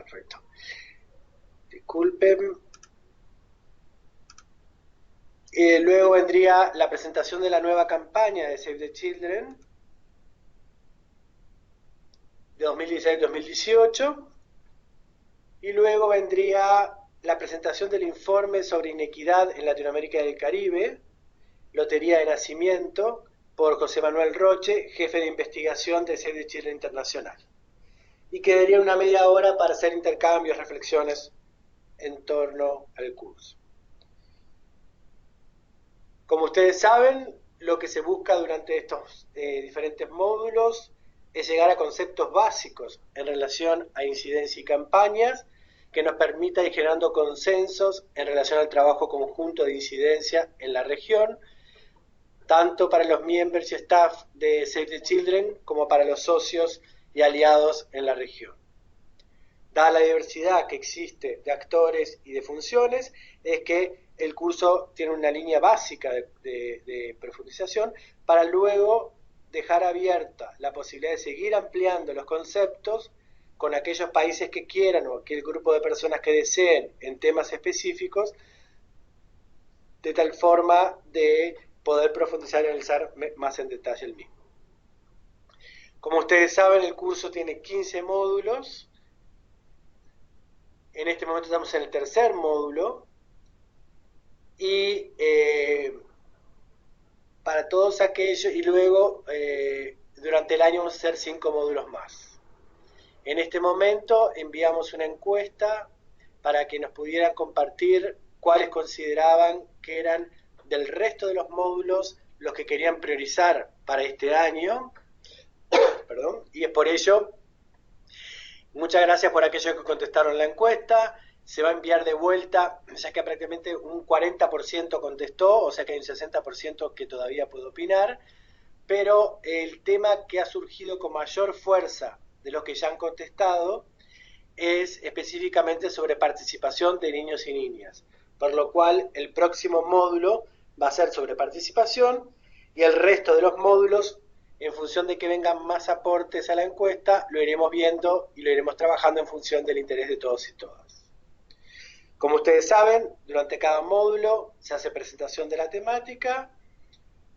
Perfecto. Disculpen. Luego vendría la presentación de la nueva campaña de Save the Children de 2016-2018. Y luego vendría la presentación del informe sobre inequidad en Latinoamérica y el Caribe, Lotería de Nacimiento, por José Manuel Roche, jefe de investigación de Save the Children Internacional. Y quedaría una media hora para hacer intercambios, reflexiones en torno al curso. Como ustedes saben, lo que se busca durante estos diferentes módulos es llegar a conceptos básicos en relación a incidencia y campañas que nos permita ir generando consensos en relación al trabajo conjunto de incidencia en la región, tanto para los miembros y staff de Save the Children como para los socios y aliados en la región. Dada la diversidad que existe de actores y de funciones, es que el curso tiene una línea básica de profundización para luego dejar abierta la posibilidad de seguir ampliando los conceptos con aquellos países que quieran o aquel grupo de personas que deseen en temas específicos, de tal forma de poder profundizar y analizar más en detalle el mismo. Como ustedes saben, el curso tiene 15 módulos. En este momento estamos en el tercer módulo y para todos aquellos, y luego durante el año vamos a hacer 5 módulos más. En este momento enviamos una encuesta para que nos pudieran compartir cuáles consideraban que eran del resto de los módulos los que querían priorizar para este año. Perdón, y es por ello, muchas gracias por aquellos que contestaron la encuesta. Se va a enviar de vuelta, ya que prácticamente un 40% contestó, o sea que hay un 60% que todavía puede opinar, pero el tema que ha surgido con mayor fuerza de los que ya han contestado es específicamente sobre participación de niños y niñas, por lo cual el próximo módulo va a ser sobre participación y el resto de los módulos, en función de que vengan más aportes a la encuesta, lo iremos viendo y lo iremos trabajando en función del interés de todos y todas. Como ustedes saben, durante cada módulo se hace presentación de la temática,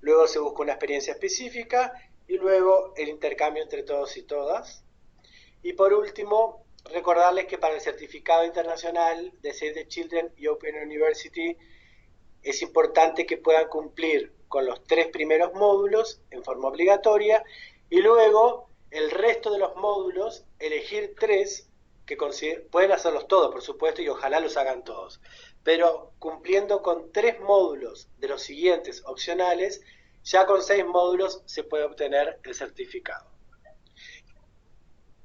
luego se busca una experiencia específica y luego el intercambio entre todos y todas. Y por último, recordarles que para el certificado internacional de Save the Children y Open University es importante que puedan cumplir con los 3 primeros módulos en forma obligatoria y luego el resto de los módulos elegir 3 que pueden hacerlos todos, por supuesto, y ojalá los hagan todos, pero cumpliendo con 3 módulos de los siguientes opcionales, ya con 6 módulos se puede obtener el certificado.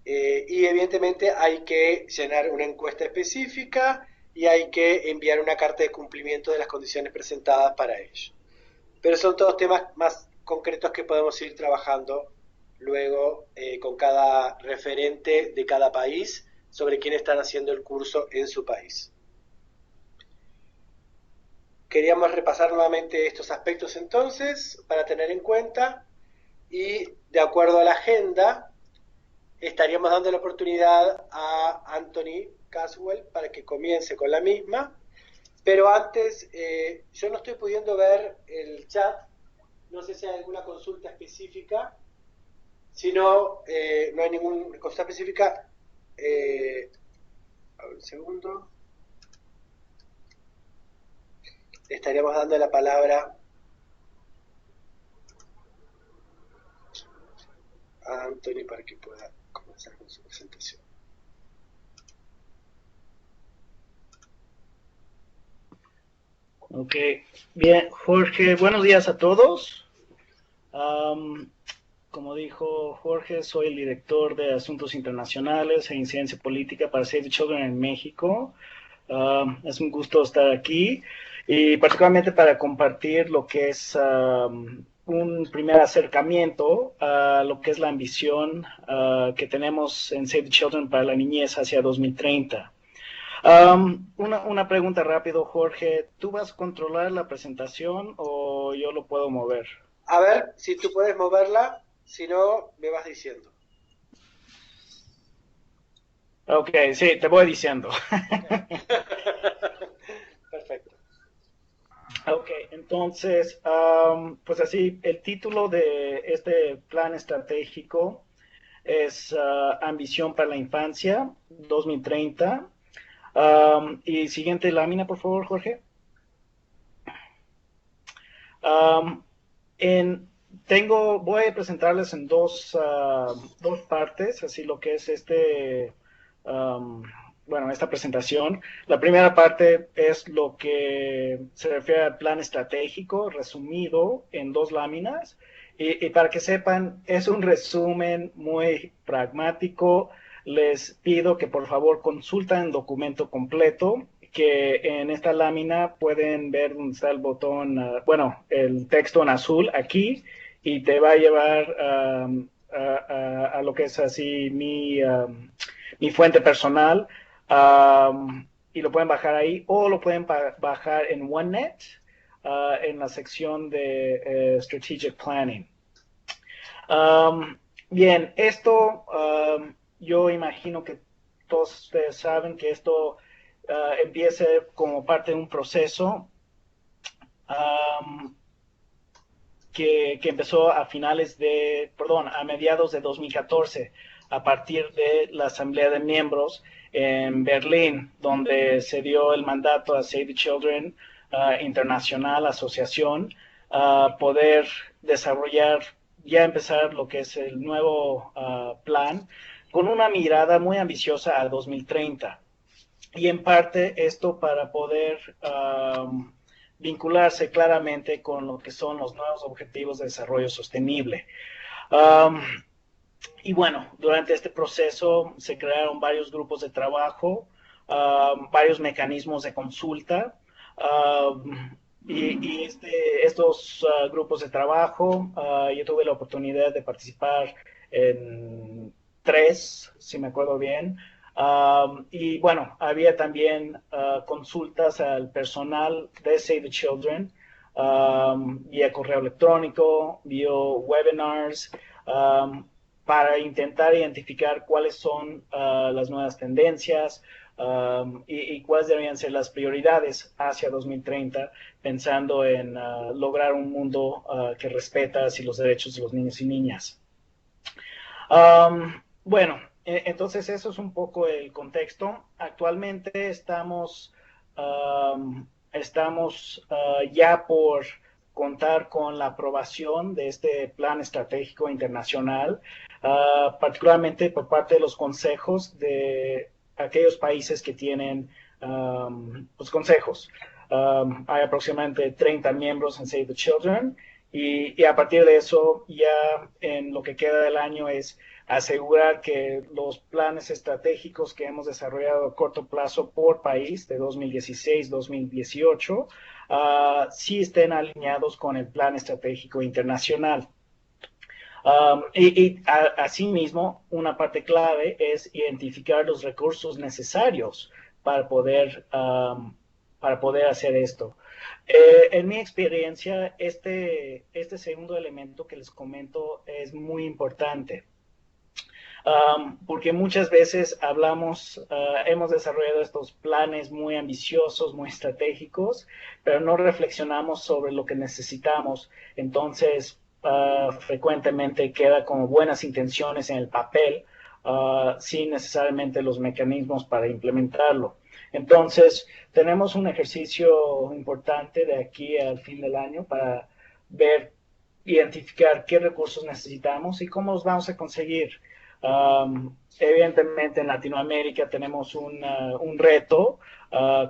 Y evidentemente hay que llenar una encuesta específica y hay que enviar una carta de cumplimiento de las condiciones presentadas para ello. Pero son todos temas más concretos que podemos ir trabajando luego con cada referente de cada país sobre quién están haciendo el curso en su país. Queríamos repasar nuevamente estos aspectos entonces para tener en cuenta y de acuerdo a la agenda estaríamos dando la oportunidad a Anthony Caswell para que comience con la misma, pero antes yo no estoy pudiendo ver el chat, no sé si hay alguna consulta específica, si no, no hay ninguna consulta específica, a ver un segundo, le estaríamos dando la palabra a Anthony para que pueda comenzar con su presentación. Ok, bien, Jorge, buenos días a todos. Como dijo Jorge, soy el director de Asuntos Internacionales e Incidencia Política para Save the Children en México. Es un gusto estar aquí y particularmente para compartir lo que es un primer acercamiento a lo que es la ambición que tenemos en Save the Children para la niñez hacia 2030. Una pregunta rápido, Jorge. ¿Tú vas a controlar la presentación o yo lo puedo mover? A ver si tú puedes moverla, si no, me vas diciendo. Ok, sí, te voy diciendo. Perfecto. Ok, entonces, pues así, el título de este plan estratégico es Ambición para la Infancia 2030. Y siguiente lámina, por favor, Jorge. Um, en, voy a presentarles en dos partes, así lo que es um, bueno, esta presentación. La primera parte es lo que se refiere al plan estratégico, resumido en dos láminas. Y para que sepan, es un resumen muy pragmático. Les pido que por favor consulten el documento completo, que en esta lámina pueden ver donde está el botón, bueno, el texto en azul aquí, y te va a llevar a lo que es así mi fuente personal, y lo pueden bajar ahí o lo pueden bajar en OneNet, en la sección de Strategic Planning. Bien, esto yo imagino que todos ustedes saben que esto empieza como parte de un proceso um, que empezó a mediados de 2014, a partir de la Asamblea de Miembros en Berlín, donde se dio el mandato a Save the Children Internacional, asociación, a poder desarrollar, ya empezar lo que es el nuevo plan, con una mirada muy ambiciosa a 2030. Y en parte esto para poder vincularse claramente con lo que son los nuevos objetivos de desarrollo sostenible. Um, y bueno, durante este proceso se crearon varios grupos de trabajo, varios mecanismos de consulta, estos grupos de trabajo, yo tuve la oportunidad de participar en tres, si me acuerdo bien. Y bueno, había también consultas al personal de Save the Children, vía correo electrónico, vía webinars, para intentar identificar cuáles son las nuevas tendencias, y cuáles deberían ser las prioridades hacia 2030, pensando en lograr un mundo que respeta así los derechos de los niños y niñas. Bueno, entonces eso es un poco el contexto. Actualmente estamos ya por contar con la aprobación de este plan estratégico internacional, particularmente por parte de los consejos de aquellos países que tienen los consejos. Hay aproximadamente 30 miembros en Save the Children, y a partir de eso, ya en lo que queda del año es asegurar que los planes estratégicos que hemos desarrollado a corto plazo por país de 2016-2018 sí estén alineados con el plan estratégico internacional. Asimismo, una parte clave es identificar los recursos necesarios para poder hacer esto. En mi experiencia, este segundo elemento que les comento es muy importante. Porque muchas veces hemos desarrollado estos planes muy ambiciosos, muy estratégicos, pero no reflexionamos sobre lo que necesitamos. Entonces, frecuentemente queda como buenas intenciones en el papel, sin necesariamente los mecanismos para implementarlo. Entonces, tenemos un ejercicio importante de aquí al fin del año para identificar qué recursos necesitamos y cómo los vamos a conseguir. Evidentemente en Latinoamérica tenemos un reto,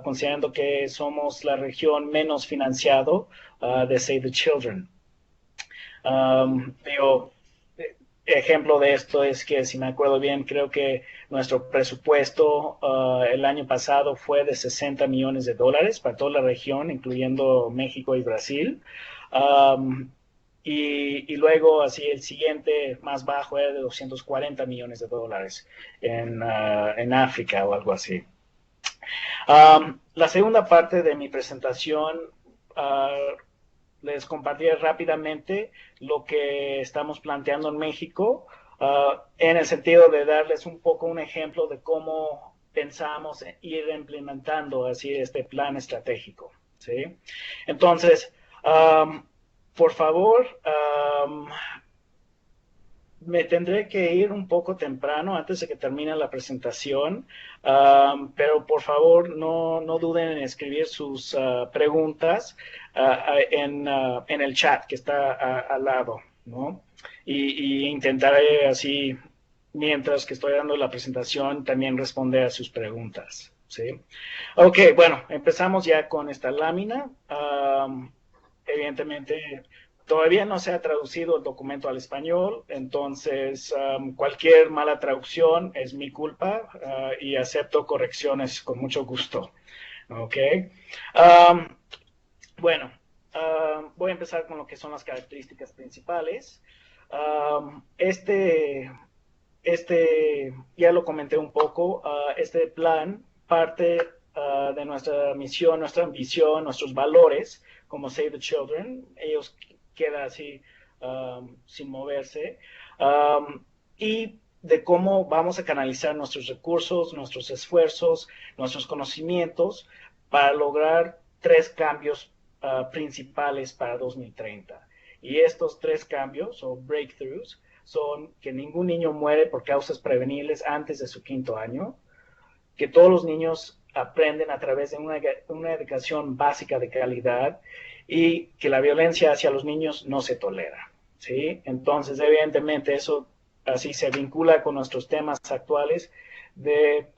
considerando que somos la región menos financiado de Save the Children. Digo, ejemplo de esto es que, si me acuerdo bien, creo que nuestro presupuesto el año pasado fue de $60 millones para toda la región, incluyendo México y Brasil. Y luego, así, el siguiente más bajo era de $240 millones en África o algo así. La segunda parte de mi presentación, les compartiré rápidamente lo que estamos planteando en México, en el sentido de darles un poco un ejemplo de cómo pensamos ir implementando así este plan estratégico, ¿sí? Entonces, por favor, me tendré que ir un poco temprano antes de que termine la presentación, pero por favor no duden en escribir sus preguntas en el chat que está al lado, ¿no? Y intentaré así, mientras que estoy dando la presentación, también responder a sus preguntas, ¿sí? Ok, bueno, empezamos ya con esta lámina. Evidentemente, todavía no se ha traducido el documento al español, entonces cualquier mala traducción es mi culpa y acepto correcciones con mucho gusto. ¿Ok? Um, bueno, voy a empezar con lo que son las características principales. Ya lo comenté un poco, este plan parte de nuestra misión, nuestra ambición, nuestros valores como Save the Children. Ellos quedan así sin moverse. Y de cómo vamos a canalizar nuestros recursos, nuestros esfuerzos, nuestros conocimientos para lograr 3 cambios principales para 2030. Y estos 3 cambios o breakthroughs son que ningún niño muere por causas prevenibles antes de su 5.º año, que todos los niños aprenden a través de una educación básica de calidad y que la violencia hacia los niños no se tolera, ¿sí? Entonces, evidentemente, eso así se vincula con nuestros temas actuales de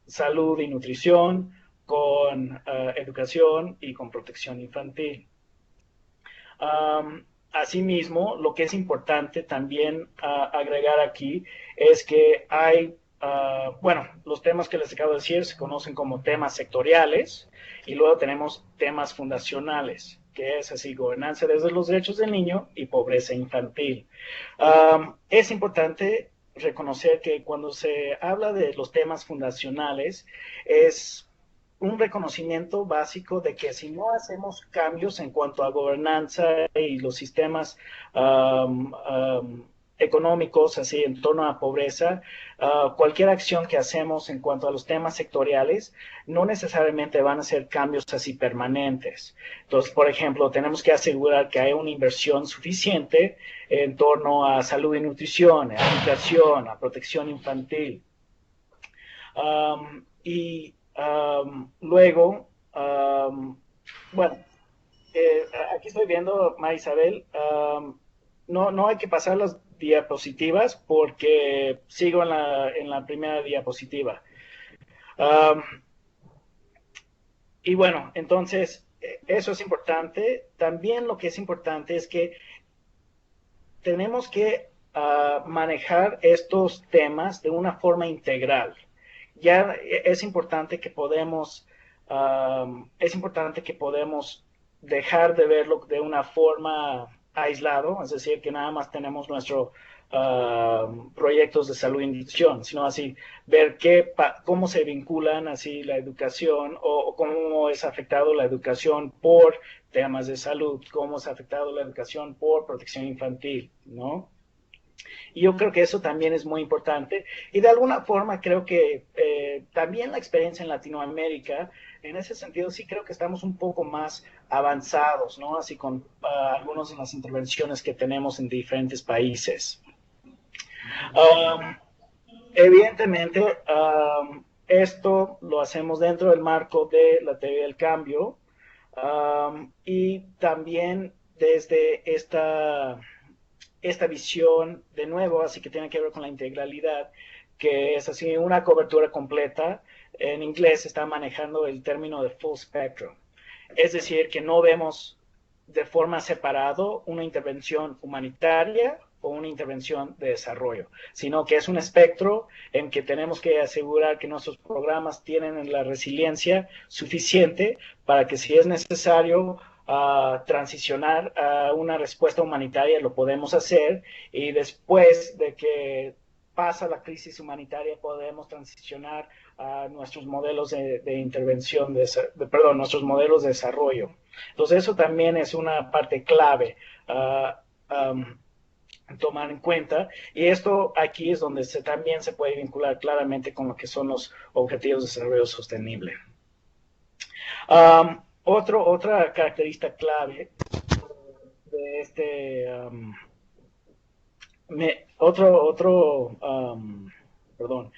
salud y nutrición, con educación y con protección infantil. Asimismo, lo que es importante también agregar aquí es que hay, bueno, los temas que les acabo de decir se conocen como temas sectoriales y luego tenemos temas fundacionales, que es así, gobernanza desde los derechos del niño y pobreza infantil. Es importante reconocer que cuando se habla de los temas fundacionales es un reconocimiento básico de que si no hacemos cambios en cuanto a gobernanza y los sistemas económicos así en torno a pobreza, cualquier acción que hacemos en cuanto a los temas sectoriales no necesariamente van a ser cambios así permanentes. Entonces, por ejemplo, tenemos que asegurar que hay una inversión suficiente en torno a salud y nutrición, a educación, a protección infantil. Y luego, bueno, aquí estoy viendo, María Isabel, no hay que pasar las diapositivas porque sigo en la primera diapositiva. Y bueno, entonces, eso es importante. También lo que es importante es que tenemos que manejar estos temas de una forma integral. Ya es importante que podemos dejar de verlo de una forma aislado, es decir, que nada más tenemos nuestros proyectos de salud y nutrición, sino así ver cómo se vinculan así la educación o cómo es afectado la educación por temas de salud, cómo es afectado la educación por protección infantil, ¿no? Y yo creo que eso también es muy importante. Y de alguna forma creo que también la experiencia en Latinoamérica, en ese sentido sí creo que estamos un poco más avanzados, ¿no? Así con algunas de las intervenciones que tenemos en diferentes países. Evidentemente, esto lo hacemos dentro del marco de la teoría del cambio y también desde esta visión, de nuevo, así que tiene que ver con la integralidad, que es así una cobertura completa. En inglés está manejando el término de full spectrum. Es decir, que no vemos de forma separado una intervención humanitaria o una intervención de desarrollo, sino que es un espectro en que tenemos que asegurar que nuestros programas tienen la resiliencia suficiente para que si es necesario transicionar a una respuesta humanitaria, lo podemos hacer, y después de que pasa la crisis humanitaria podemos transicionar a nuestros modelos de intervención, perdón, nuestros modelos de desarrollo. Entonces eso también es una parte clave tomar en cuenta, y esto aquí es donde también se puede vincular claramente con lo que son los objetivos de desarrollo sostenible. Otra característica clave de perdón,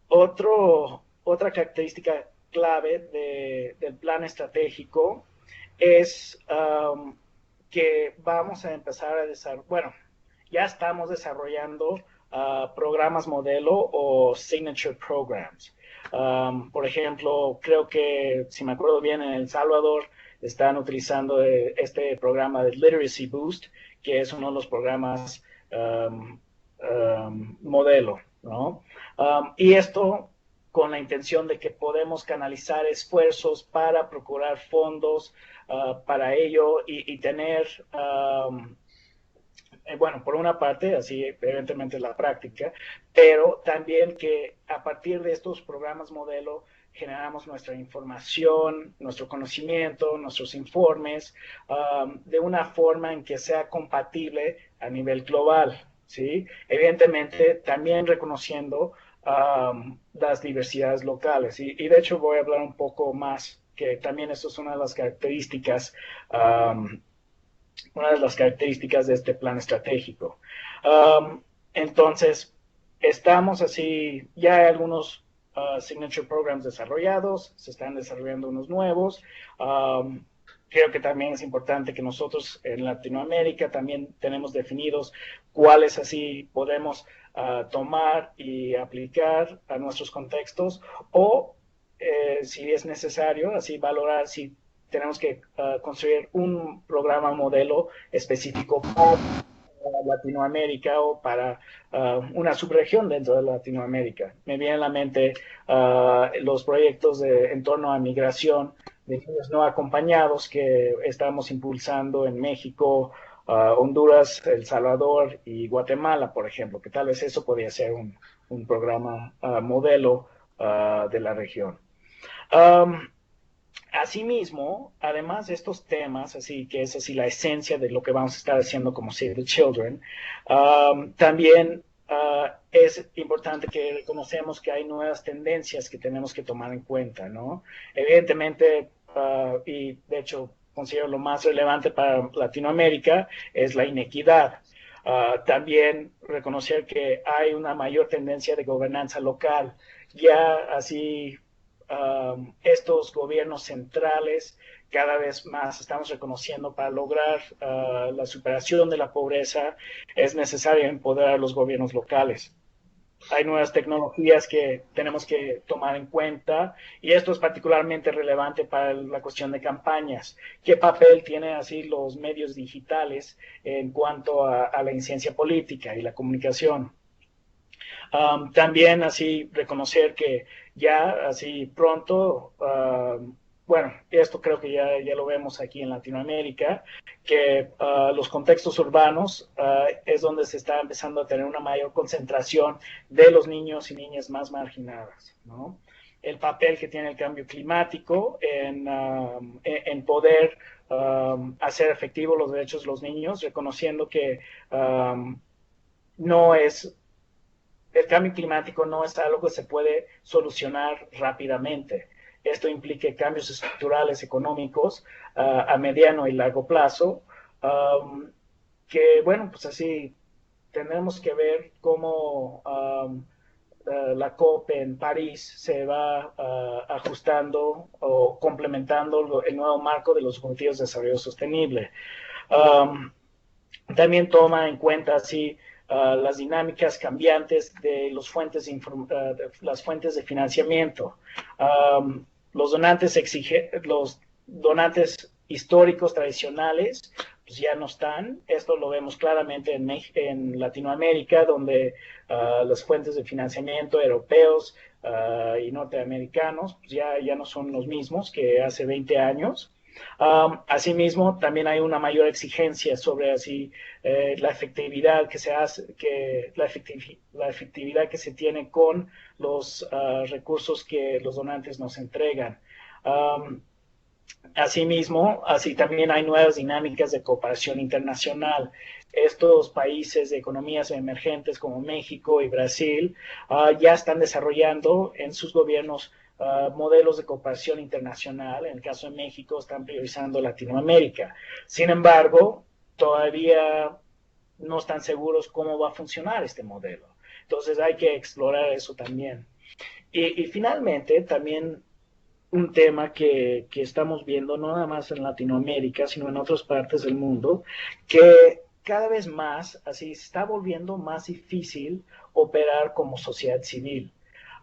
otra característica clave del plan estratégico es que vamos a empezar a desarrollar, bueno, ya estamos desarrollando programas modelo o signature programs. Por ejemplo, creo que, si me acuerdo bien, en El Salvador están utilizando este programa de Literacy Boost, que es uno de los programas modelo, ¿no? Y esto con la intención de que podemos canalizar esfuerzos para procurar fondos para ello y tener, bueno, por una parte, así evidentemente la práctica, pero también que a partir de estos programas modelo generamos nuestra información, nuestro conocimiento, nuestros informes, de una forma en que sea compatible a nivel global, ¿sí? Evidentemente, también reconociendo las diversidades locales. Y de hecho voy a hablar un poco más, que también esto es una de las características de este plan estratégico. Entonces, estamos así, ya hay algunos signature programs desarrollados, se están desarrollando unos nuevos. Creo que también es importante que nosotros en Latinoamérica también tenemos definidos cuáles así podemos tomar y aplicar a nuestros contextos o si es necesario, así valorar si tenemos que construir un programa modelo específico para Latinoamérica o para una subregión dentro de Latinoamérica. Me viene a la mente los proyectos en torno a migración de niños no acompañados que estamos impulsando en México, Honduras, El Salvador y Guatemala, por ejemplo, que tal vez eso podría ser un programa modelo de la región. Asimismo, además de estos temas, así que es así la esencia de lo que vamos a estar haciendo como Save the Children, también es importante que reconocemos que hay nuevas tendencias que tenemos que tomar en cuenta, ¿no? Evidentemente, y de hecho considero lo más relevante para Latinoamérica, es la inequidad. También reconocer que hay una mayor tendencia de gobernanza local, ya así estos gobiernos centrales cada vez más estamos reconociendo para lograr la superación de la pobreza es necesario empoderar a los gobiernos locales. Hay nuevas tecnologías que tenemos que tomar en cuenta y esto es particularmente relevante para la cuestión de campañas. ¿Qué papel tienen así los medios digitales en cuanto a la incidencia política y la comunicación? También así reconocer que ya así pronto, bueno, esto creo que ya lo vemos aquí en Latinoamérica, que los contextos urbanos es donde se está empezando a tener una mayor concentración de los niños y niñas más marginadas, ¿no? El papel que tiene el cambio climático en poder hacer efectivos los derechos de los niños, reconociendo que no es el cambio climático no es algo que se puede solucionar rápidamente. Esto implica cambios estructurales económicos a mediano y largo plazo, que bueno, pues así tendremos que ver cómo la COP en París se va ajustando o complementando el nuevo marco de los Objetivos de Desarrollo Sostenible. También toma en cuenta así las dinámicas cambiantes de las fuentes de financiamiento. Los donantes históricos tradicionales pues ya no están. Esto lo vemos claramente en Latinoamérica, donde las fuentes de financiamiento europeos y norteamericanos pues ya no son los mismos que hace 20 años. Asimismo, también hay una mayor exigencia sobre así la efectividad que se hace, la efectividad que se tiene con los recursos que los donantes nos entregan. Asimismo, así también hay nuevas dinámicas de cooperación internacional. Estos países de economías emergentes como México y Brasil ya están desarrollando en sus gobiernos modelos de cooperación internacional. En el caso de México, están priorizando Latinoamérica. Sin embargo, todavía no están seguros cómo va a funcionar este modelo. Entonces hay que explorar eso también. Y finalmente, también un tema que estamos viendo no nada más en Latinoamérica, sino en otras partes del mundo, que cada vez más así se está volviendo más difícil operar como sociedad civil.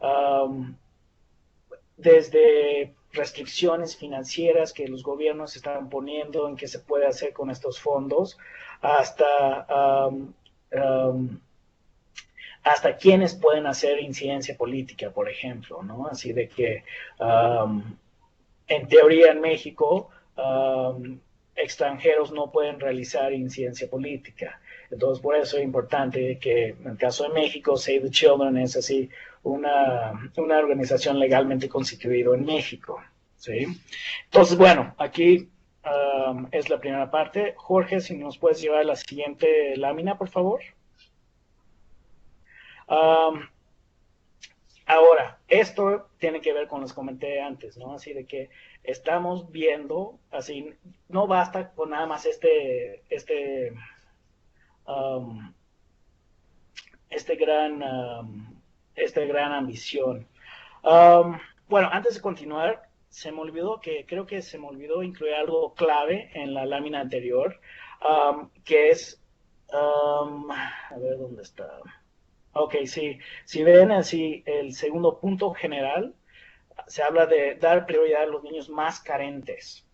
Um, Desde restricciones financieras que los gobiernos están poniendo en qué se puede hacer con estos fondos, hasta um, hasta quienes pueden hacer incidencia política, por ejemplo, ¿no? Así de que en teoría en México extranjeros no pueden realizar incidencia política. Entonces, por eso es importante que en el caso de México, Save the Children es así una organización legalmente constituida en México. ¿Sí? Entonces, bueno, aquí es la primera parte. Jorge, si nos puedes llevar a la siguiente lámina, por favor. Um, Ahora, esto tiene que ver con lo que comenté antes, ¿no? Así de que estamos viendo, así, no basta con nada más um, este gran, esta gran ambición. Um, bueno, antes de continuar, se me olvidó que, creo que se me olvidó incluir algo clave en la lámina anterior, que es, a ver dónde está. Ok, sí. Si ven así el segundo punto general, se habla de dar prioridad a los niños más carentes.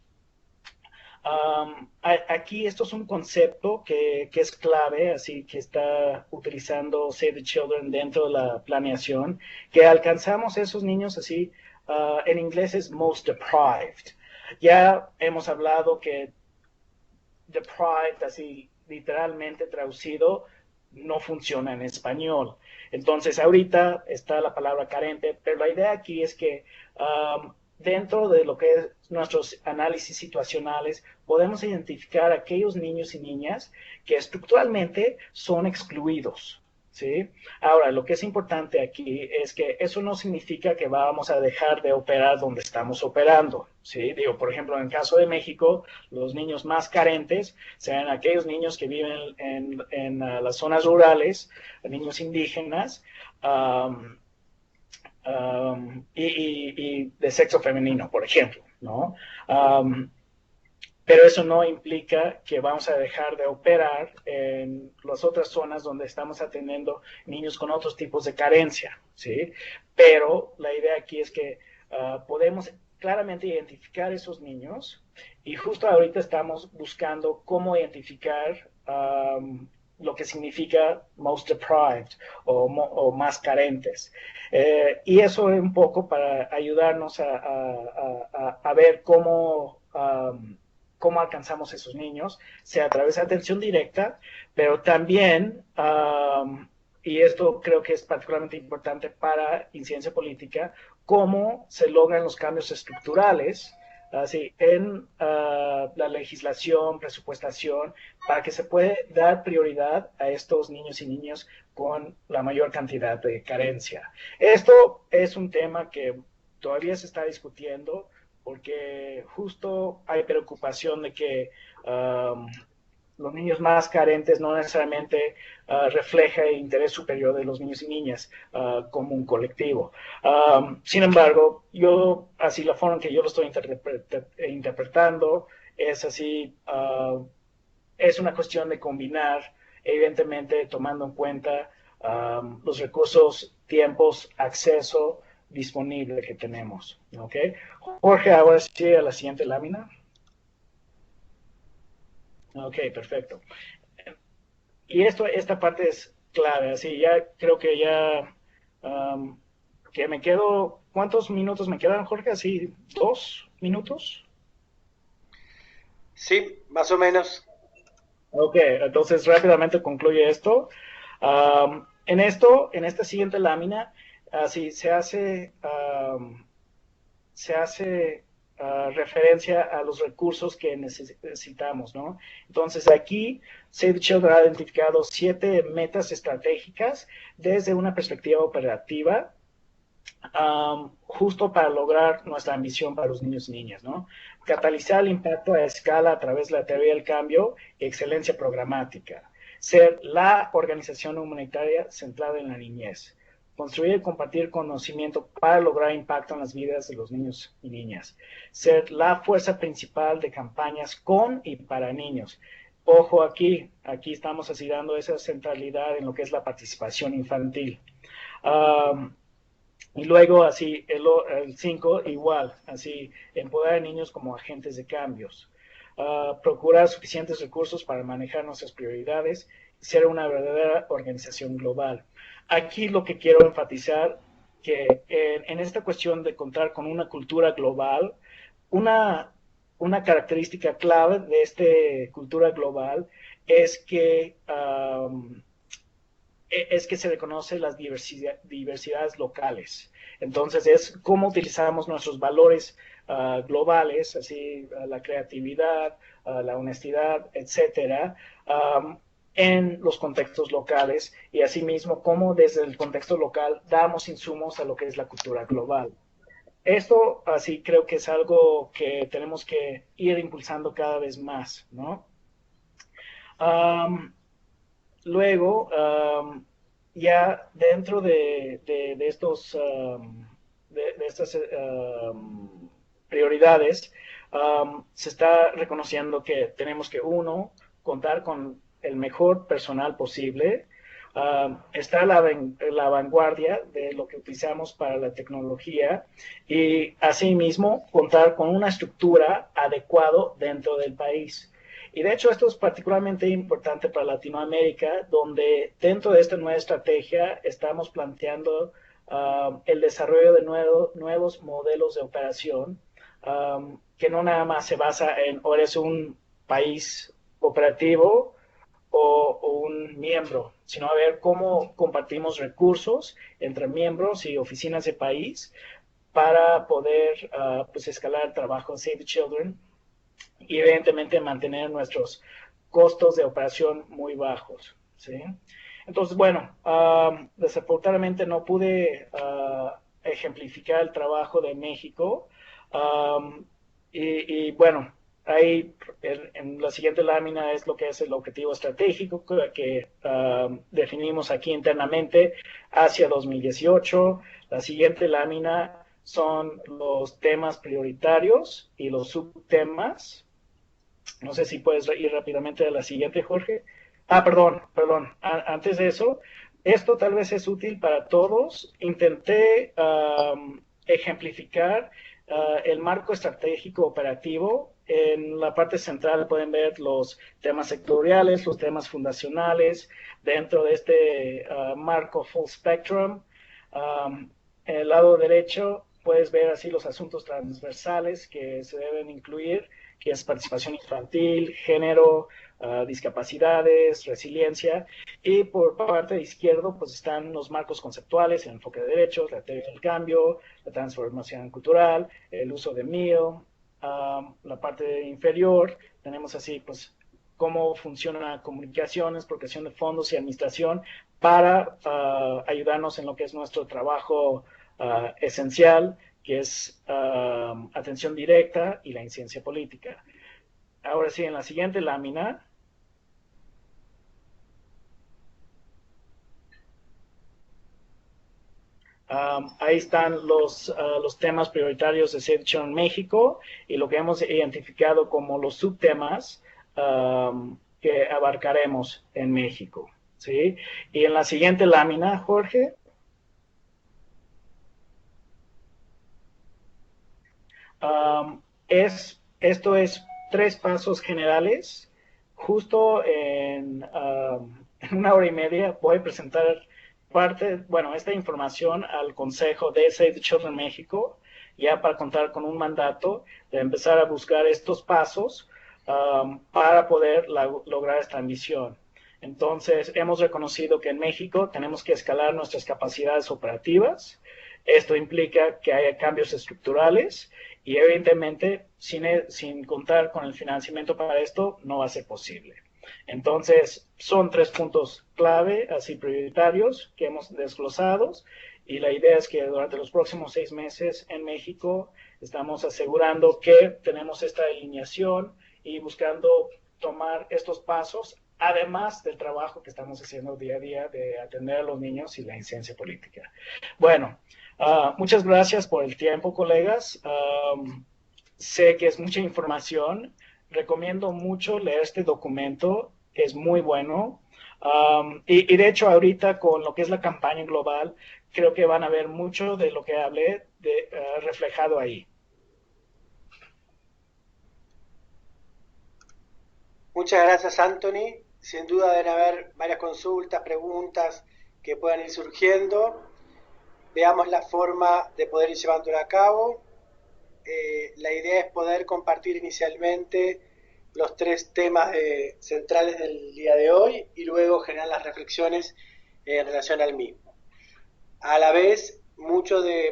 Aquí esto es un concepto que es clave, así que está utilizando Save the Children dentro de la planeación, que alcanzamos esos niños así, en inglés es most deprived. Ya hemos hablado que deprived, así literalmente traducido, no funciona en español. Entonces, ahorita está la palabra carente, pero la idea aquí es que dentro de lo que es nuestros análisis situacionales, podemos identificar aquellos niños y niñas que estructuralmente son excluidos. ¿Sí? Ahora, lo que es importante aquí es que eso no significa que vamos a dejar de operar donde estamos operando. ¿Sí? Digo, por ejemplo, en el caso de México, los niños más carentes sean aquellos niños que viven en las zonas rurales, niños indígenas, y de sexo femenino, por ejemplo, ¿no? Pero eso no implica que vamos a dejar de operar en las otras zonas donde estamos atendiendo niños con otros tipos de carencia, ¿sí? Pero la idea aquí es que podemos claramente identificar esos niños y justo ahorita estamos buscando cómo identificar lo que significa most deprived o más carentes. Y eso es un poco para ayudarnos a ver cómo alcanzamos a esos niños, sea a través de atención directa, pero también, y esto creo que es particularmente importante para incidencia política, cómo se logran los cambios estructurales así, en la legislación, presupuestación, para que se pueda dar prioridad a estos niños y niñas con la mayor cantidad de carencia. Esto es un tema que todavía se está discutiendo, porque justo hay preocupación de que los niños más carentes no necesariamente refleja el interés superior de los niños y niñas como un colectivo. Sin embargo, yo, así la forma en que yo lo estoy interpretando es así, es una cuestión de combinar, evidentemente tomando en cuenta los recursos, tiempos, acceso disponible que tenemos. ¿Ok? Jorge, ahora sí a la siguiente lámina. Ok, perfecto. Y esta parte es clave, así ya creo que ya que me quedo, ¿cuántos minutos me quedan, Jorge? Así, 2 minutos. Sí, más o menos. Ok, entonces rápidamente concluye esto. En esta siguiente lámina, así se hace referencia a los recursos que necesitamos, ¿no? Entonces aquí Save the Children ha identificado 7 metas estratégicas desde una perspectiva operativa, justo para lograr nuestra ambición para los niños y niñas, ¿no? Catalizar el impacto a escala a través de la teoría del cambio y excelencia programática. Ser la organización humanitaria centrada en la niñez. Construir y compartir conocimiento para lograr impacto en las vidas de los niños y niñas. Ser la fuerza principal de campañas con y para niños. Ojo aquí estamos así dando esa centralidad en lo que es la participación infantil. Y luego así el 5 igual, así empoderar a niños como agentes de cambios. Procurar suficientes recursos para manejar nuestras prioridades y ser una verdadera organización global. Aquí lo que quiero enfatizar que en esta cuestión de contar con una cultura global, una característica clave de esta cultura global es que se reconoce las diversidades locales. Entonces es cómo utilizamos nuestros valores globales, así la creatividad, la honestidad, etcétera, en los contextos locales y asimismo cómo desde el contexto local damos insumos a lo que es la cultura global. Esto así creo que es algo que tenemos que ir impulsando cada vez más, ¿no? Luego, ya dentro de estos, de estas prioridades, se está reconociendo que tenemos que, uno, contar con el mejor personal posible, estar a la vanguardia de lo que utilizamos para la tecnología y, asimismo, contar con una estructura adecuada dentro del país. Y de hecho esto es particularmente importante para Latinoamérica, donde dentro de esta nueva estrategia estamos planteando el desarrollo de nuevos modelos de operación, que no nada más se basa en o eres un país operativo o un miembro, sino a ver cómo compartimos recursos entre miembros y oficinas de país para poder pues escalar el trabajo en Save the Children y evidentemente mantener nuestros costos de operación muy bajos, ¿sí? Entonces, bueno, desafortunadamente no pude ejemplificar el trabajo de México, y bueno, ahí en la siguiente lámina es lo que es el objetivo estratégico que definimos aquí internamente hacia 2018. La siguiente lámina son los temas prioritarios y los subtemas. No sé si puedes ir rápidamente a la siguiente, Jorge. Perdón. Antes de eso, esto tal vez es útil para todos. Intenté ejemplificar el marco estratégico operativo. En la parte central pueden ver los temas sectoriales, los temas fundacionales, dentro de este marco full spectrum. En el lado derecho puedes ver así los asuntos transversales que se deben incluir, que es participación infantil, género, discapacidades, resiliencia, y por parte de izquierdo pues están los marcos conceptuales, el enfoque de derechos, la teoría del cambio, la transformación cultural, el uso de MIL. La parte inferior tenemos así pues cómo funciona comunicaciones, procreación de fondos y administración para ayudarnos en lo que es nuestro trabajo esencial, que es atención directa y la incidencia política. Ahora sí, en la siguiente lámina, ahí están los temas prioritarios de Save the Children México y lo que hemos identificado como los subtemas que abarcaremos en México, ¿sí? Y en la siguiente lámina, Jorge, esto es 3 pasos generales. Justo en una hora y media voy a presentar esta información al Consejo de Save the Children México, ya para contar con un mandato de empezar a buscar estos pasos para poder lograr esta ambición. Entonces, hemos reconocido que en México tenemos que escalar nuestras capacidades operativas Esto implica que haya cambios estructurales y evidentemente sin contar con el financiamiento para esto no va a ser posible. Entonces, son 3 puntos clave, así prioritarios, que hemos desglosado, y la idea es que durante los próximos 6 meses en México estamos asegurando que tenemos esta alineación y buscando tomar estos pasos, además del trabajo que estamos haciendo día a día de atender a los niños y la incidencia política. Bueno, muchas gracias por el tiempo, colegas. Sé que es mucha información. Recomiendo mucho leer este documento. Es muy bueno. Y de hecho, ahorita con lo que es la campaña global, creo que van a ver mucho de lo que hablé reflejado ahí. Muchas gracias, Anthony. Sin duda deben haber varias consultas, preguntas que puedan ir surgiendo. Veamos la forma de poder ir llevándolo a cabo. La idea es poder compartir inicialmente los 3 temas centrales del día de hoy y luego generar las reflexiones en relación al mismo. A la vez,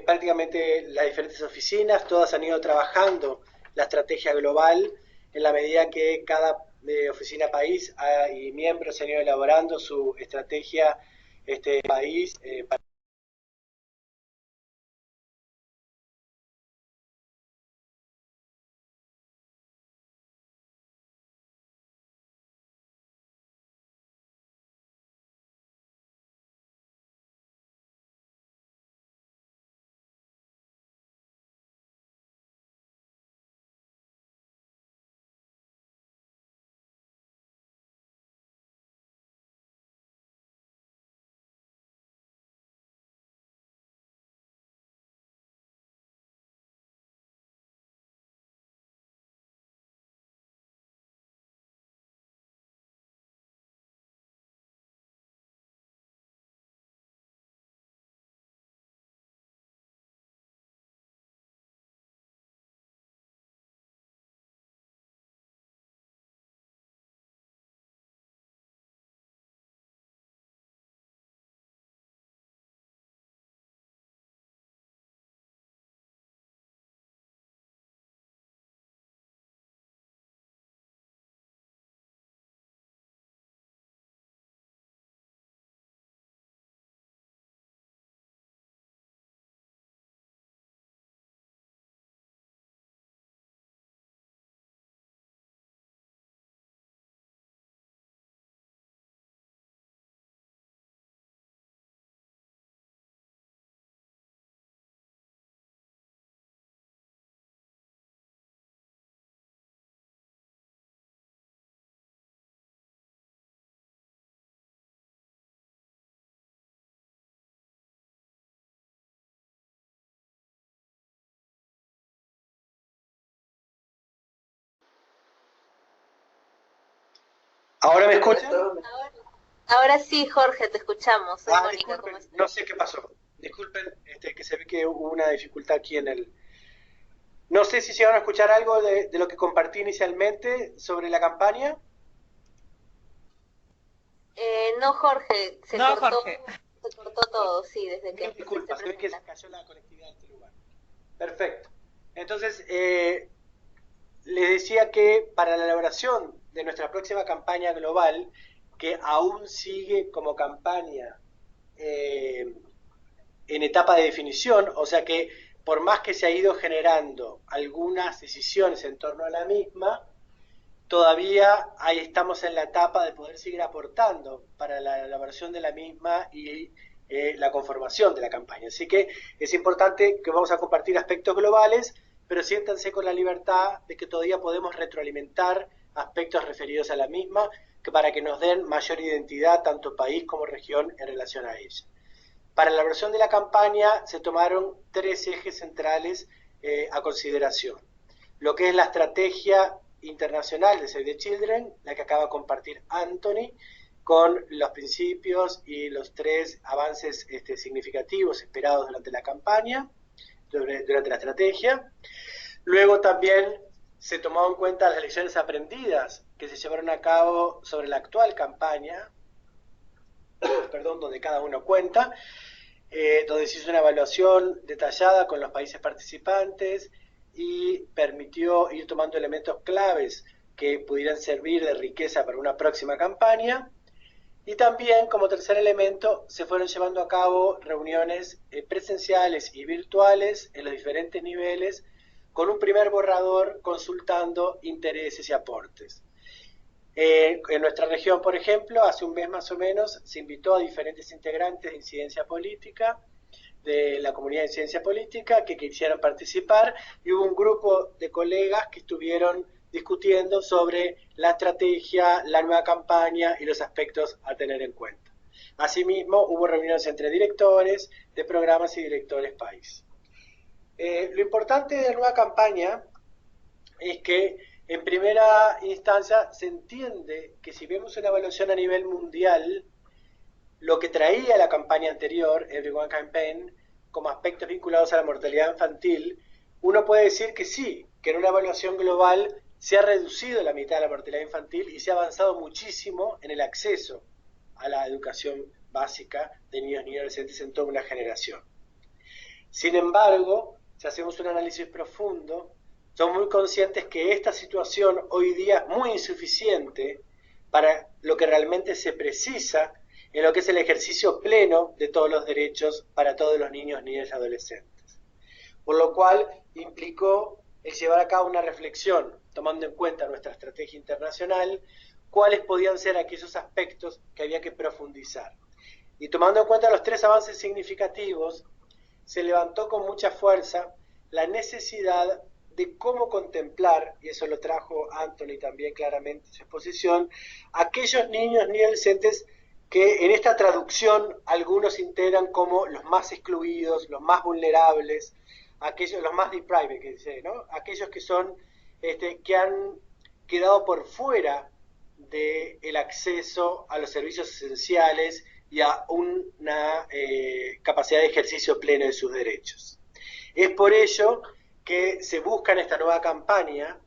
prácticamente las diferentes oficinas, todas han ido trabajando la estrategia global en la medida que cada oficina país y miembros han ido elaborando su estrategia país para ¿Ahora me escuchan? Ahora sí, Jorge, te escuchamos. Soy Mónica, ¿cómo Disculpen, no sé qué pasó. Disculpen, que se ve que hubo una dificultad aquí en el... No sé si llegaron a escuchar algo de lo que compartí inicialmente sobre la campaña. No, Jorge, No, Jorge. se cortó todo, sí, desde que Disculpa, se ve que se cayó la conectividad de este lugar. Perfecto. Entonces, les decía que para la elaboración de nuestra próxima campaña global, que aún sigue como campaña en etapa de definición, o sea que por más que se ha ido generando algunas decisiones en torno a la misma, todavía ahí estamos en la etapa de poder seguir aportando para la elaboración de la misma y la conformación de la campaña. Así que es importante que vamos a compartir aspectos globales, pero siéntanse con la libertad de que todavía podemos retroalimentar aspectos referidos a la misma, que para que nos den mayor identidad tanto país como región en relación a ella. Para la elaboración de la campaña se tomaron 3 ejes centrales a consideración. Lo que es la estrategia internacional de Save the Children, la que acaba de compartir Anthony, con los principios y los 3 avances significativos esperados durante la campaña, durante la estrategia. Luego también se tomaron en cuenta las lecciones aprendidas que se llevaron a cabo sobre la actual campaña, perdón, donde cada uno cuenta, donde se hizo una evaluación detallada con los países participantes y permitió ir tomando elementos claves que pudieran servir de riqueza para una próxima campaña. Y también, como tercer elemento, se fueron llevando a cabo reuniones presenciales y virtuales en los diferentes niveles, con un primer borrador consultando intereses y aportes. En nuestra región, por ejemplo, hace un mes más o menos, se invitó a diferentes integrantes de incidencia política, de la comunidad de ciencia política, que quisieran participar, y hubo un grupo de colegas que estuvieron discutiendo sobre la estrategia, la nueva campaña y los aspectos a tener en cuenta. Asimismo, hubo reuniones entre directores de programas y directores país. Lo importante de la nueva campaña es que en primera instancia se entiende que si vemos una evaluación a nivel mundial, lo que traía la campaña anterior, Everyone Campaign, como aspectos vinculados a la mortalidad infantil, uno puede decir que sí, que en una evaluación global se ha reducido la mitad de la mortalidad infantil y se ha avanzado muchísimo en el acceso a la educación básica de niños y adolescentes en toda una generación. Sin embargo, si hacemos un análisis profundo, somos muy conscientes que esta situación hoy día es muy insuficiente para lo que realmente se precisa en lo que es el ejercicio pleno de todos los derechos para todos los niños, niñas y adolescentes. Por lo cual implicó el llevar a cabo una reflexión, tomando en cuenta nuestra estrategia internacional, cuáles podían ser aquellos aspectos que había que profundizar. Y tomando en cuenta los tres avances significativos, se levantó con mucha fuerza la necesidad de cómo contemplar, y eso lo trajo Anthony también claramente en su exposición, aquellos niños ni adolescentes que en esta traducción algunos integran como los más excluidos, los más vulnerables, aquellos, los más deprived, que dice, ¿no? Aquellos que son, que han quedado por fuera del acceso a los servicios esenciales y a una capacidad de ejercicio pleno de sus derechos. Es por ello que se busca en esta nueva campaña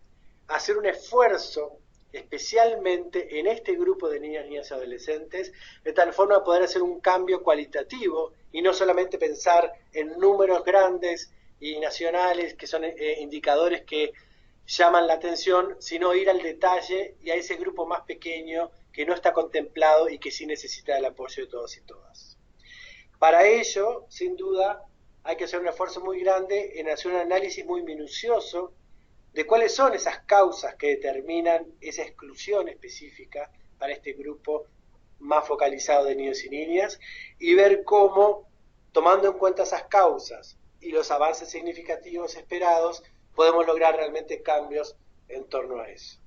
hacer un esfuerzo especialmente en este grupo de niñas, niñas y adolescentes, de tal forma a poder hacer un cambio cualitativo y no solamente pensar en números grandes y nacionales que son indicadores que llaman la atención, sino ir al detalle y a ese grupo más pequeño que no está contemplado y que sí necesita el apoyo de todos y todas. Para ello, sin duda, hay que hacer un esfuerzo muy grande en hacer un análisis muy minucioso de cuáles son esas causas que determinan esa exclusión específica para este grupo más focalizado de niños y niñas, y ver cómo, tomando en cuenta esas causas y los avances significativos esperados, podemos lograr realmente cambios en torno a eso.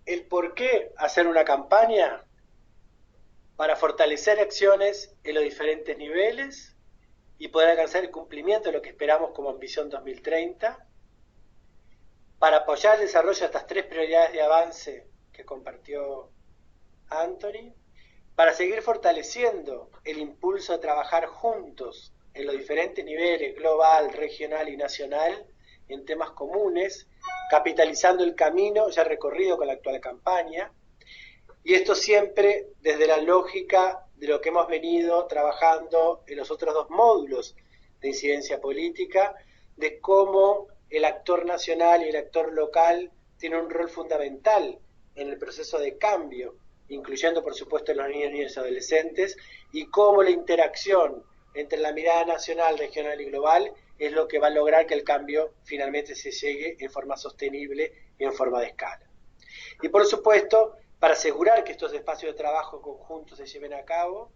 ¿El por qué hacer una campaña? Para fortalecer acciones en los diferentes niveles y poder alcanzar el cumplimiento de lo que esperamos como Ambición 2030, para apoyar el desarrollo de estas tres prioridades de avance que compartió Anthony, para seguir fortaleciendo el impulso de trabajar juntos en los diferentes niveles, global, regional y nacional, en temas comunes, capitalizando el camino ya recorrido con la actual campaña, y esto siempre desde la lógica de lo que hemos venido trabajando en los otros dos módulos de incidencia política, de cómo el actor nacional y el actor local tienen un rol fundamental en el proceso de cambio, incluyendo por supuesto los niños, niñas y adolescentes, y cómo la interacción entre la mirada nacional, regional y global es lo que va a lograr que el cambio finalmente se llegue en forma sostenible y en forma de escala. Y por supuesto, para asegurar que estos espacios de trabajo conjuntos se lleven a cabo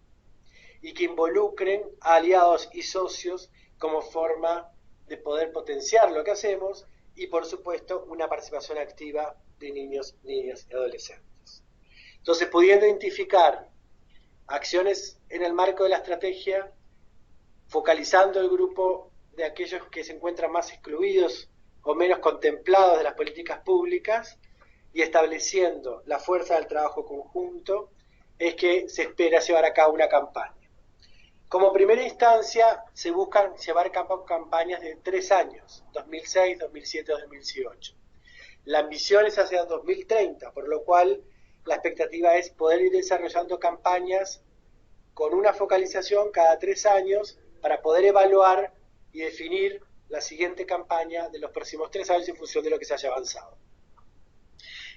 y que involucren a aliados y socios como forma de poder potenciar lo que hacemos y por supuesto una participación activa de niños, niñas y adolescentes. Entonces, pudiendo identificar acciones en el marco de la estrategia, focalizando el grupo de aquellos que se encuentran más excluidos o menos contemplados de las políticas públicas, y estableciendo la fuerza del trabajo conjunto, es que se espera llevar a cabo una campaña. Como primera instancia, se buscan llevar a cabo campañas de 3 años, 2006, 2007, 2018. La ambición es hacia 2030, por lo cual la expectativa es poder ir desarrollando campañas con una focalización cada 3 años para poder evaluar y definir la siguiente campaña de los próximos 3 años en función de lo que se haya avanzado.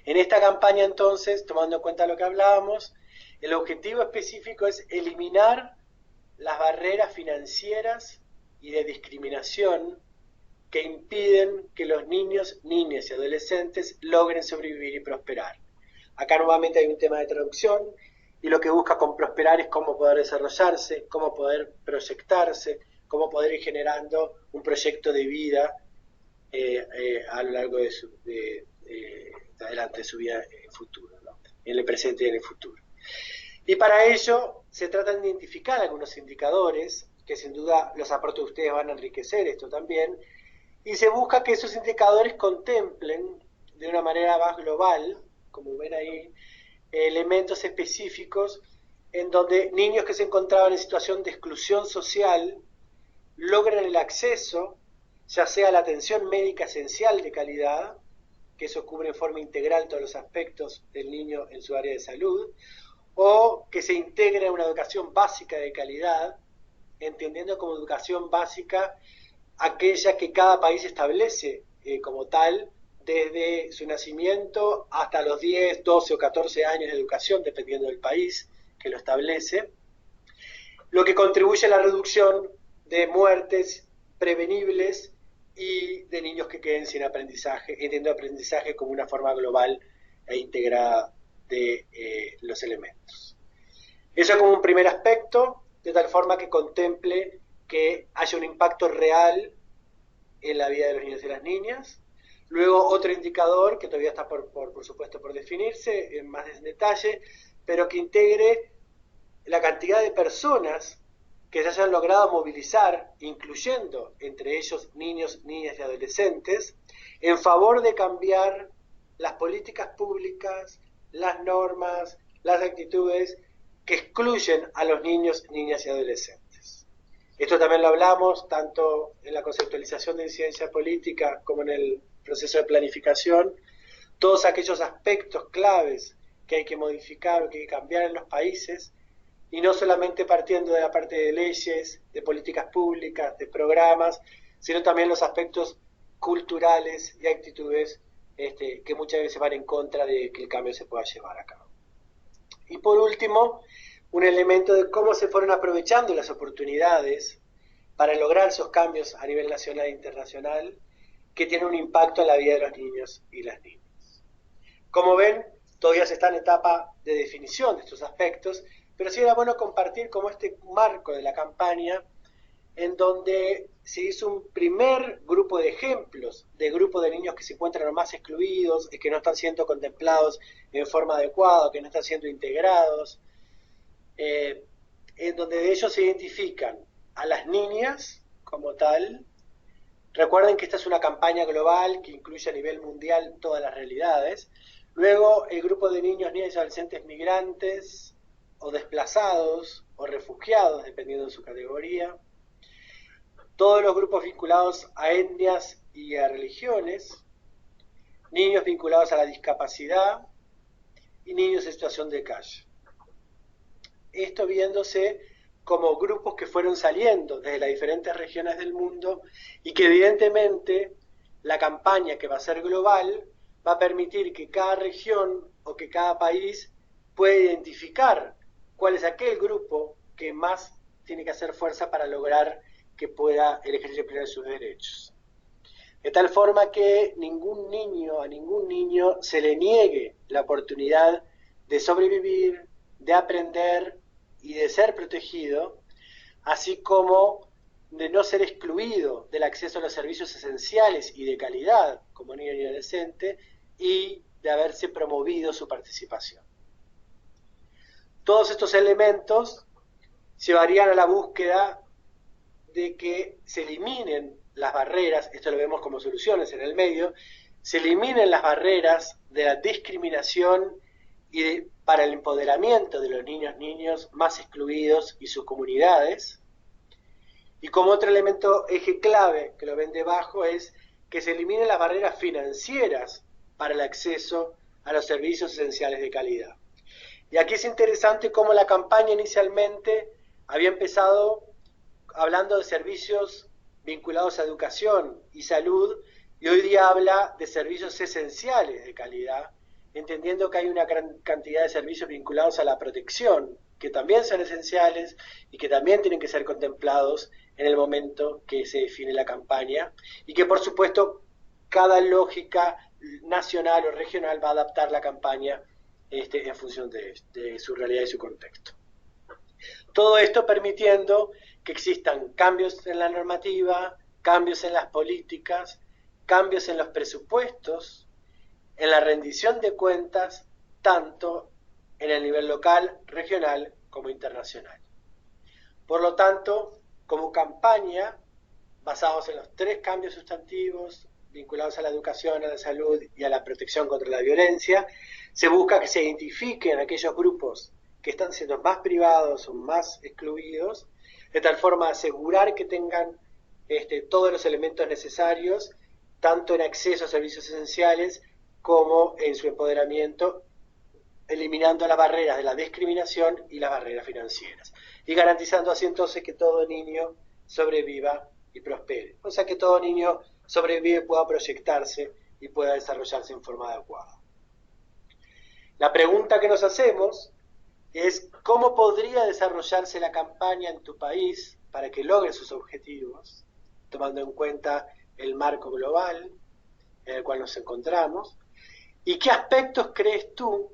En esta campaña entonces, tomando en cuenta lo que hablábamos, el objetivo específico es eliminar las barreras financieras y de discriminación que impiden que los niños, niñas y adolescentes logren sobrevivir y prosperar. Acá nuevamente hay un tema de traducción, y lo que busca con prosperar es cómo poder desarrollarse, cómo poder proyectarse, cómo poder ir generando un proyecto de vida a lo largo de adelante de su vida futura, ¿no? En el presente y en el futuro. Y para ello se trata de identificar algunos indicadores, que sin duda los aportes de ustedes van a enriquecer esto también, y se busca que esos indicadores contemplen de una manera más global, como ven ahí, elementos específicos en donde niños que se encontraban en situación de exclusión social logran el acceso, ya sea a la atención médica esencial de calidad, que eso cubre en forma integral todos los aspectos del niño en su área de salud, o que se integre a una educación básica de calidad, entendiendo como educación básica aquella que cada país establece como tal, desde su nacimiento hasta los 10, 12 o 14 años de educación, dependiendo del país que lo establece, lo que contribuye a la reducción de muertes prevenibles y de niños que queden sin aprendizaje, entendiendo aprendizaje como una forma global e integrada de los elementos. Eso como un primer aspecto, de tal forma que contemple que haya un impacto real en la vida de los niños y las niñas. Luego otro indicador, que todavía está por supuesto por definirse en más detalle, pero que integre la cantidad de personas que se hayan logrado movilizar, incluyendo entre ellos niños, niñas y adolescentes, en favor de cambiar las políticas públicas, las normas, las actitudes que excluyen a los niños, niñas y adolescentes. Esto también lo hablamos tanto en la conceptualización de ciencia política como en el proceso de planificación, todos aquellos aspectos claves que hay que modificar o que hay que cambiar en los países, y no solamente partiendo de la parte de leyes, de políticas públicas, de programas, sino también los aspectos culturales y actitudes que muchas veces van en contra de que el cambio se pueda llevar a cabo. Y por último, un elemento de cómo se fueron aprovechando las oportunidades para lograr esos cambios a nivel nacional e internacional que tienen un impacto en la vida de los niños y las niñas. Como ven, todavía se está en etapa de definición de estos aspectos, pero sí era bueno compartir como este marco de la campaña en donde se hizo un primer grupo de ejemplos de grupos de niños que se encuentran más excluidos, que no están siendo contemplados en forma adecuada, que no están siendo integrados, en donde de ellos se identifican a las niñas como tal. Recuerden que esta es una campaña global que incluye a nivel mundial todas las realidades. Luego el grupo de niños, niñas y adolescentes migrantes o desplazados o refugiados, dependiendo de su categoría. Todos los grupos vinculados a etnias y a religiones, niños vinculados a la discapacidad y niños en situación de calle. Esto viéndose como grupos que fueron saliendo desde las diferentes regiones del mundo y que evidentemente la campaña, que va a ser global, va a permitir que cada región o que cada país pueda identificar cuál es aquel grupo que más tiene que hacer fuerza para lograr que pueda el ejercicio pleno de sus derechos. De tal forma que a ningún niño se le niegue la oportunidad de sobrevivir, de aprender y de ser protegido, así como de no ser excluido del acceso a los servicios esenciales y de calidad como niño y adolescente, y de haberse promovido su participación. Todos estos elementos llevarían a la búsqueda de que se eliminen las barreras, esto lo vemos como soluciones en el medio, se eliminen las barreras de la discriminación y para el empoderamiento de los niños más excluidos y sus comunidades. Y como otro elemento, eje clave, que lo ven debajo, es que se eliminen las barreras financieras para el acceso a los servicios esenciales de calidad. Y aquí es interesante cómo la campaña inicialmente había empezado hablando de servicios vinculados a educación y salud, y hoy día habla de servicios esenciales de calidad, entendiendo que hay una gran cantidad de servicios vinculados a la protección, que también son esenciales y que también tienen que ser contemplados en el momento que se define la campaña, y que por supuesto cada lógica nacional o regional va a adaptar la campaña en función de su realidad y su contexto. Todo esto permitiendo que existan cambios en la normativa, cambios en las políticas, cambios en los presupuestos, en la rendición de cuentas, tanto en el nivel local, regional como internacional. Por lo tanto, como campaña, basados en los 3 cambios sustantivos vinculados a la educación, a la salud y a la protección contra la violencia, se busca que se identifiquen aquellos grupos que están siendo más privados o más excluidos, de tal forma de asegurar que tengan todos los elementos necesarios, tanto en acceso a servicios esenciales como en su empoderamiento, eliminando las barreras de la discriminación y las barreras financieras, y garantizando así entonces que todo niño sobreviva y prospere, o sea que todo niño sobrevive y pueda proyectarse y pueda desarrollarse en forma adecuada. La pregunta que nos hacemos es cómo podría desarrollarse la campaña en tu país para que logre sus objetivos, tomando en cuenta el marco global en el cual nos encontramos, y qué aspectos crees tú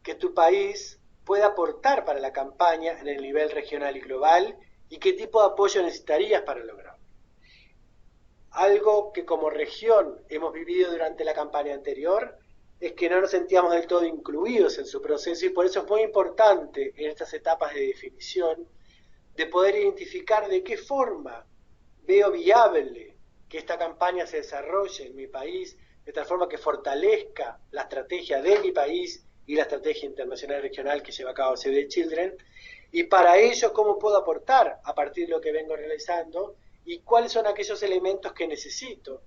que tu país puede aportar para la campaña en el nivel regional y global, y qué tipo de apoyo necesitarías para lograrlo. Algo que como región hemos vivido durante la campaña anterior es que no nos sentíamos del todo incluidos en su proceso, y por eso es muy importante en estas etapas de definición de poder identificar de qué forma veo viable que esta campaña se desarrolle en mi país, de tal forma que fortalezca la estrategia de mi país y la estrategia internacional y regional que lleva a cabo Save the Children, y para ello cómo puedo aportar a partir de lo que vengo realizando y cuáles son aquellos elementos que necesito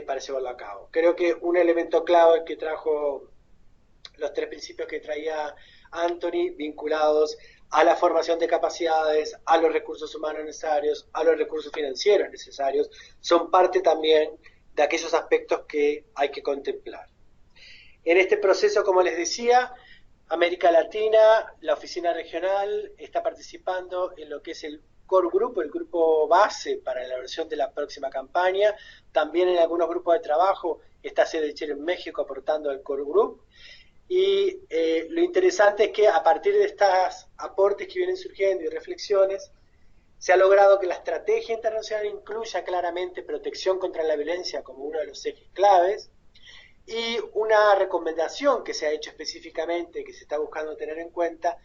para llevarlo a cabo. Creo que un elemento clave que trajo los 3 principios que traía Anthony, vinculados a la formación de capacidades, a los recursos humanos necesarios, a los recursos financieros necesarios, son parte también de aquellos aspectos que hay que contemplar. En este proceso, como les decía, América Latina, la oficina regional, está participando en lo que es el core group, el grupo base para la elaboración de la próxima campaña. También en algunos grupos de trabajo está Save the Children en México aportando al core group. Y lo interesante es que a partir de estos aportes que vienen surgiendo y reflexiones, se ha logrado que la estrategia internacional incluya claramente protección contra la violencia como uno de los ejes claves, y una recomendación que se ha hecho específicamente, que se está buscando tener en cuenta,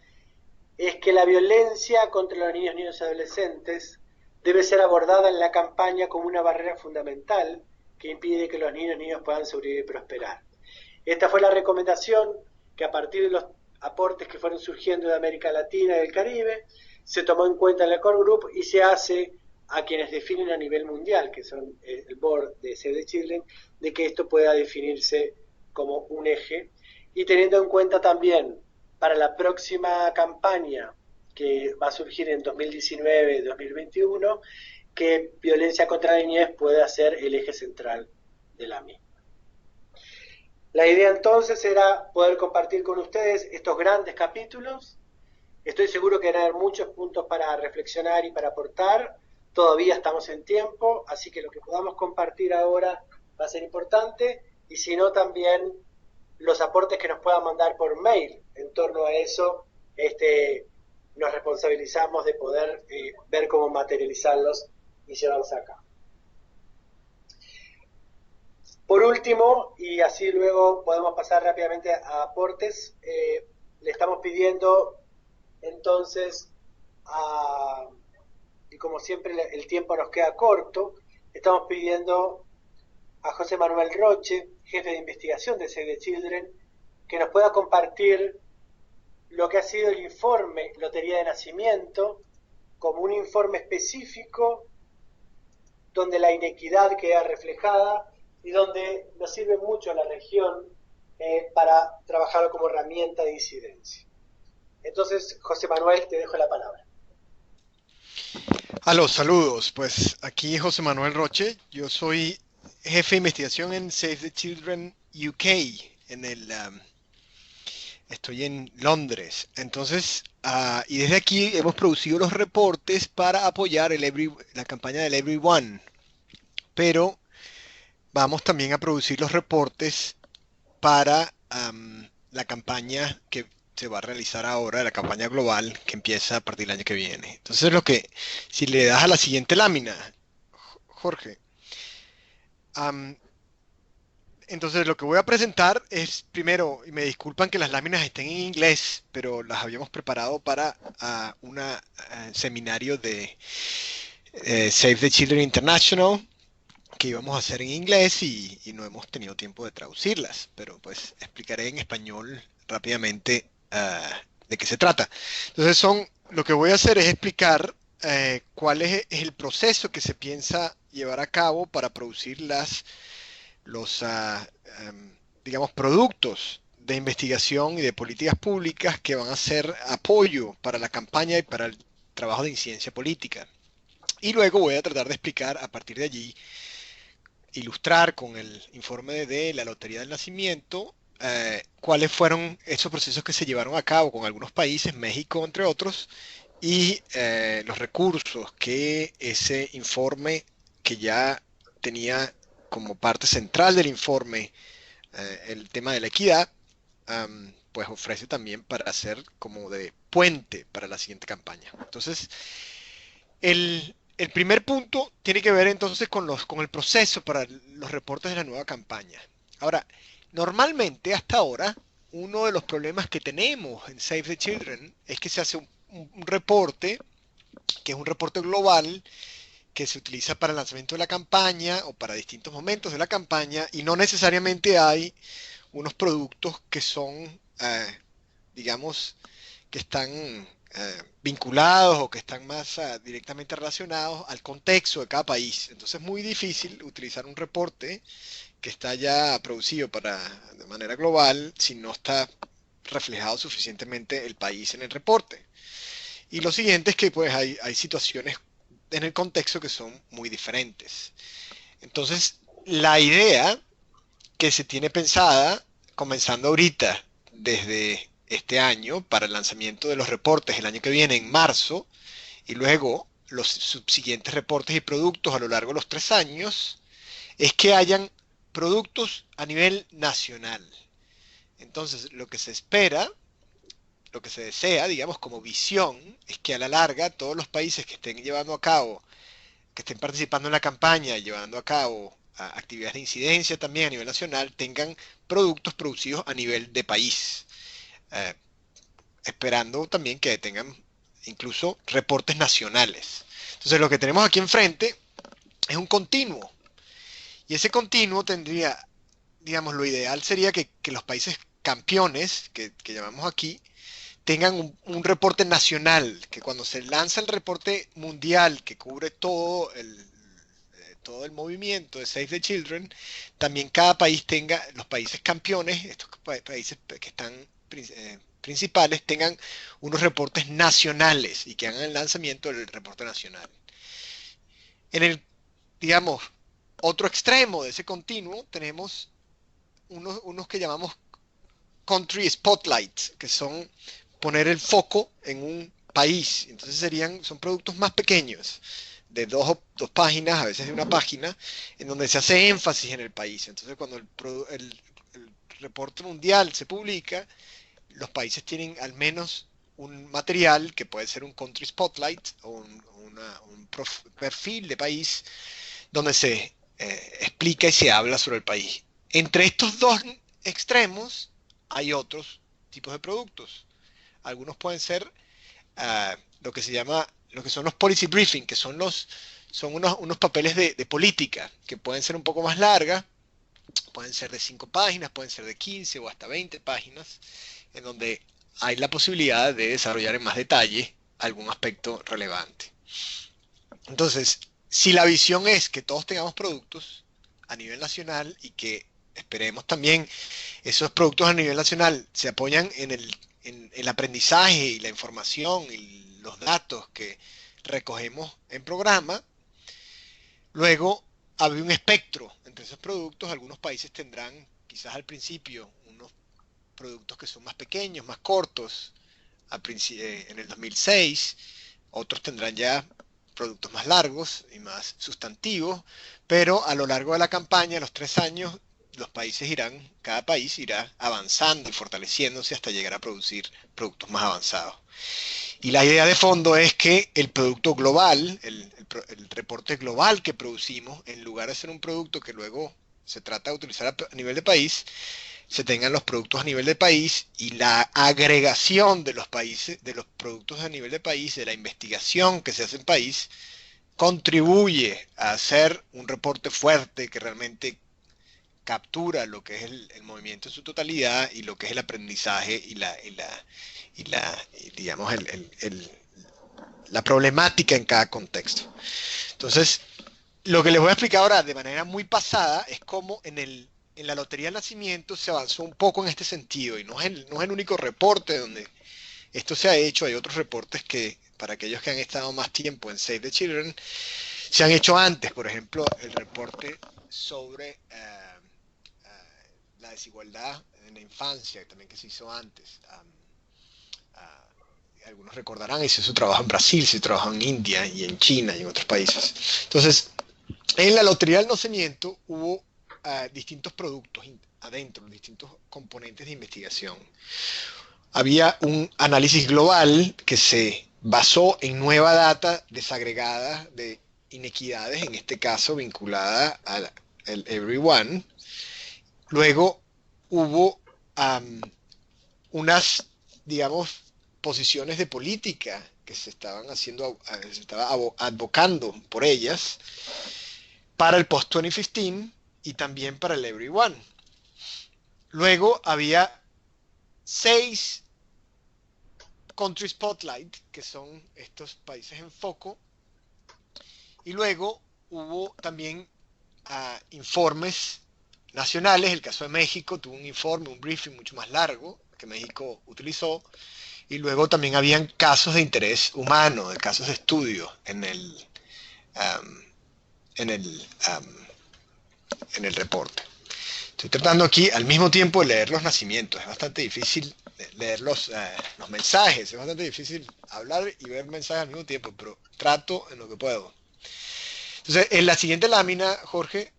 es que la violencia contra los niños, niñas y adolescentes debe ser abordada en la campaña como una barrera fundamental que impide que los niños y niñas puedan sobrevivir y prosperar. Esta fue la recomendación que a partir de los aportes que fueron surgiendo de América Latina y del Caribe, se tomó en cuenta en el Core Group y se hace a quienes definen a nivel mundial, que son el board de Save the Children, de que esto pueda definirse como un eje, y teniendo en cuenta también para la próxima campaña que va a surgir en 2019-2021, que violencia contra la niñez pueda ser el eje central de la misma. La idea entonces era poder compartir con ustedes estos grandes capítulos. Estoy seguro que van a haber muchos puntos para reflexionar y para aportar. Todavía estamos en tiempo, así que lo que podamos compartir ahora va a ser importante, y si no también los aportes que nos puedan mandar por mail en torno a eso, nos responsabilizamos de poder ver cómo materializarlos y llevarlos a cabo. Por último, y así luego podemos pasar rápidamente a aportes, le estamos pidiendo entonces, y como siempre el tiempo nos queda corto, estamos pidiendo a José Manuel Roche, jefe de investigación de Save the Children, que nos pueda compartir lo que ha sido el informe Lotería de Nacimiento, como un informe específico donde la inequidad queda reflejada y donde nos sirve mucho a la región para trabajarlo como herramienta de incidencia. Entonces, José Manuel, te dejo la palabra. Aló, saludos. Pues aquí José Manuel Roche. Yo soy jefe de investigación en Save the Children UK. Estoy en Londres. Entonces, y desde aquí hemos producido los reportes para apoyar la campaña del Everyone. Pero vamos también a producir los reportes para la campaña que se va a realizar ahora, la campaña global que empieza a partir del año que viene. Entonces, si le das a la siguiente lámina, Jorge, entonces lo que voy a presentar es primero, y me disculpan que las láminas estén en inglés, pero las habíamos preparado para un seminario de Save the Children International que íbamos a hacer en inglés y no hemos tenido tiempo de traducirlas, pero pues explicaré en español rápidamente de qué se trata. Entonces lo que voy a hacer es explicar cuál es el proceso que se piensa llevar a cabo para producir los digamos, productos de investigación y de políticas públicas que van a ser apoyo para la campaña y para el trabajo de incidencia política. Y luego voy a tratar de explicar a partir de allí, ilustrar con el informe de la Lotería del Nacimiento, cuáles fueron esos procesos que se llevaron a cabo con algunos países, México entre otros, y los recursos que ese informe, que ya tenía como parte central del informe el tema de la equidad, pues ofrece también para hacer como de puente para la siguiente campaña. Entonces, el primer punto tiene que ver entonces con el proceso para los reportes de la nueva campaña. Ahora, normalmente hasta ahora, uno de los problemas que tenemos en Save the Children es que se hace un reporte, que es un reporte global, que se utiliza para el lanzamiento de la campaña o para distintos momentos de la campaña, y no necesariamente hay unos productos que son, digamos, que están vinculados o que están más directamente relacionados al contexto de cada país. Entonces es muy difícil utilizar un reporte que está ya producido de manera global si no está reflejado suficientemente el país en el reporte. Y lo siguiente es que pues hay situaciones en el contexto que son muy diferentes. Entonces, la idea que se tiene pensada, comenzando ahorita, desde este año, para el lanzamiento de los reportes el año que viene, en marzo, y luego los subsiguientes reportes y productos a lo largo de los 3 años, es que hayan productos a nivel nacional. Entonces, lo que se espera, lo que se desea, digamos, como visión, es que a la larga todos los países que estén llevando a cabo, que estén participando en la campaña, llevando a cabo actividades de incidencia también a nivel nacional, tengan productos producidos a nivel de país, esperando también que tengan incluso reportes nacionales. Entonces lo que tenemos aquí enfrente es un continuo, y ese continuo tendría, digamos, lo ideal sería que los países campeones, que llamamos aquí, tengan un reporte nacional, que cuando se lanza el reporte mundial que cubre todo el movimiento de Save the Children, también cada país tenga, los países campeones, estos países que están principales, tengan unos reportes nacionales y que hagan el lanzamiento del reporte nacional. En el, digamos, otro extremo de ese continuo tenemos unos que llamamos country spotlights, que son poner el foco en un país. Entonces son productos más pequeños, de dos páginas, a veces de una página, en donde se hace énfasis en el país. Entonces cuando el reporte mundial se publica, los países tienen al menos un material que puede ser un country spotlight o un perfil de país donde se explica y se habla sobre el país. Entre estos dos extremos hay otros tipos de productos. Algunos pueden ser lo que son los policy briefing, que son unos papeles de política, que pueden ser un poco más largas, pueden ser de 5 páginas, pueden ser de 15 o hasta 20 páginas, en donde hay la posibilidad de desarrollar en más detalle algún aspecto relevante. Entonces, si la visión es que todos tengamos productos a nivel nacional y que esperemos también esos productos a nivel nacional se apoyan en el aprendizaje y la información y los datos que recogemos en programa. Luego, había un espectro entre esos productos. Algunos países tendrán quizás al principio unos productos que son más pequeños, más cortos, en el 2006. Otros tendrán ya productos más largos y más sustantivos, pero a lo largo de la campaña, los 3 años, cada país irá avanzando y fortaleciéndose hasta llegar a producir productos más avanzados. Y la idea de fondo es que el producto global, el reporte global que producimos, en lugar de ser un producto que luego se trata de utilizar a nivel de país, se tengan los productos a nivel de país y la agregación de los países, de los productos a nivel de país, de la investigación que se hace en país, contribuye a hacer un reporte fuerte que realmente captura lo que es el movimiento en su totalidad y lo que es el aprendizaje y digamos, la problemática en cada contexto. Entonces, lo que les voy a explicar ahora de manera muy pasada es cómo en la Lotería del Nacimiento se avanzó un poco en este sentido, y no es el único reporte donde esto se ha hecho. Hay otros reportes que, para aquellos que han estado más tiempo en Save the Children, se han hecho antes. Por ejemplo, el reporte sobre la desigualdad en la infancia, también que se hizo antes. Algunos recordarán, hizo su trabajo en Brasil, se trabajó en India y en China y en otros países. Entonces, en la Lotería del Nacimiento hubo distintos productos adentro, distintos componentes de investigación. Había un análisis global que se basó en nueva data desagregada de inequidades, en este caso vinculada al Everyone. Luego hubo unas, digamos, posiciones de política que se estaban haciendo, se estaba advocando por ellas para el post-2015 y también para el Everyone. Luego había 6 Country Spotlight, que son estos países en foco, y luego hubo también informes nacionales. El caso de México tuvo un informe, un briefing mucho más largo que México utilizó, y luego también habían casos de interés humano, de casos de estudio en el reporte. Estoy tratando aquí al mismo tiempo de leer los nacimientos. Es bastante difícil leer los mensajes, es bastante difícil hablar y ver mensajes al mismo tiempo, pero trato en lo que puedo. Entonces, en la siguiente lámina, Jorge.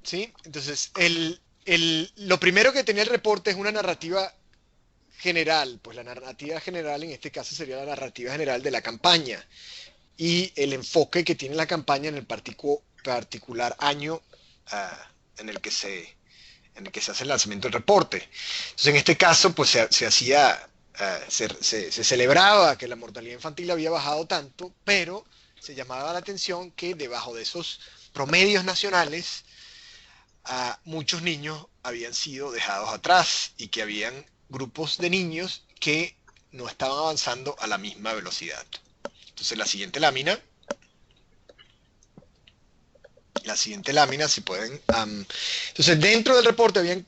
¿Sí? Entonces, lo primero que tenía el reporte es una narrativa general. Pues la narrativa general en este caso sería la narrativa general de la campaña y el enfoque que tiene la campaña en el particular año en el que se hace el lanzamiento del reporte. Entonces, en este caso, pues se celebraba que la mortalidad infantil había bajado tanto, pero se llamaba la atención que debajo de esos promedios nacionales, muchos niños habían sido dejados atrás y que habían grupos de niños que no estaban avanzando a la misma velocidad. Entonces, la siguiente lámina, si pueden. Entonces, dentro del reporte habían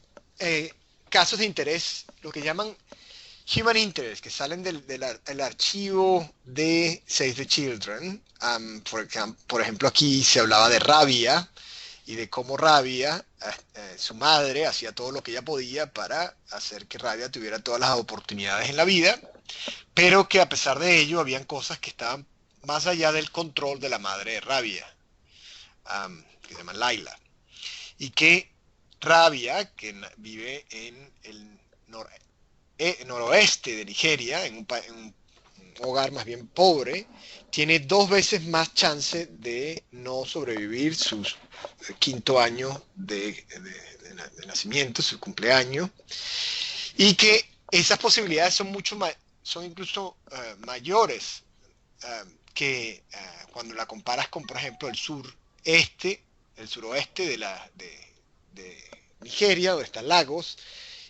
casos de interés, lo que llaman Human Interest, que salen del archivo de Save the Children. Por ejemplo, aquí se hablaba de Rabia y de cómo Rabia, su madre, hacía todo lo que ella podía para hacer que Rabia tuviera todas las oportunidades en la vida, pero que a pesar de ello habían cosas que estaban más allá del control de la madre de Rabia, que se llama Laila, y que Rabia, que vive en el noroeste de Nigeria, en un hogar más bien pobre, tiene 2 veces más chance de no sobrevivir su 5.º año de nacimiento, su cumpleaños, y que esas posibilidades son incluso mayores que cuando la comparas con, por ejemplo, el suroeste de Nigeria, donde están Lagos,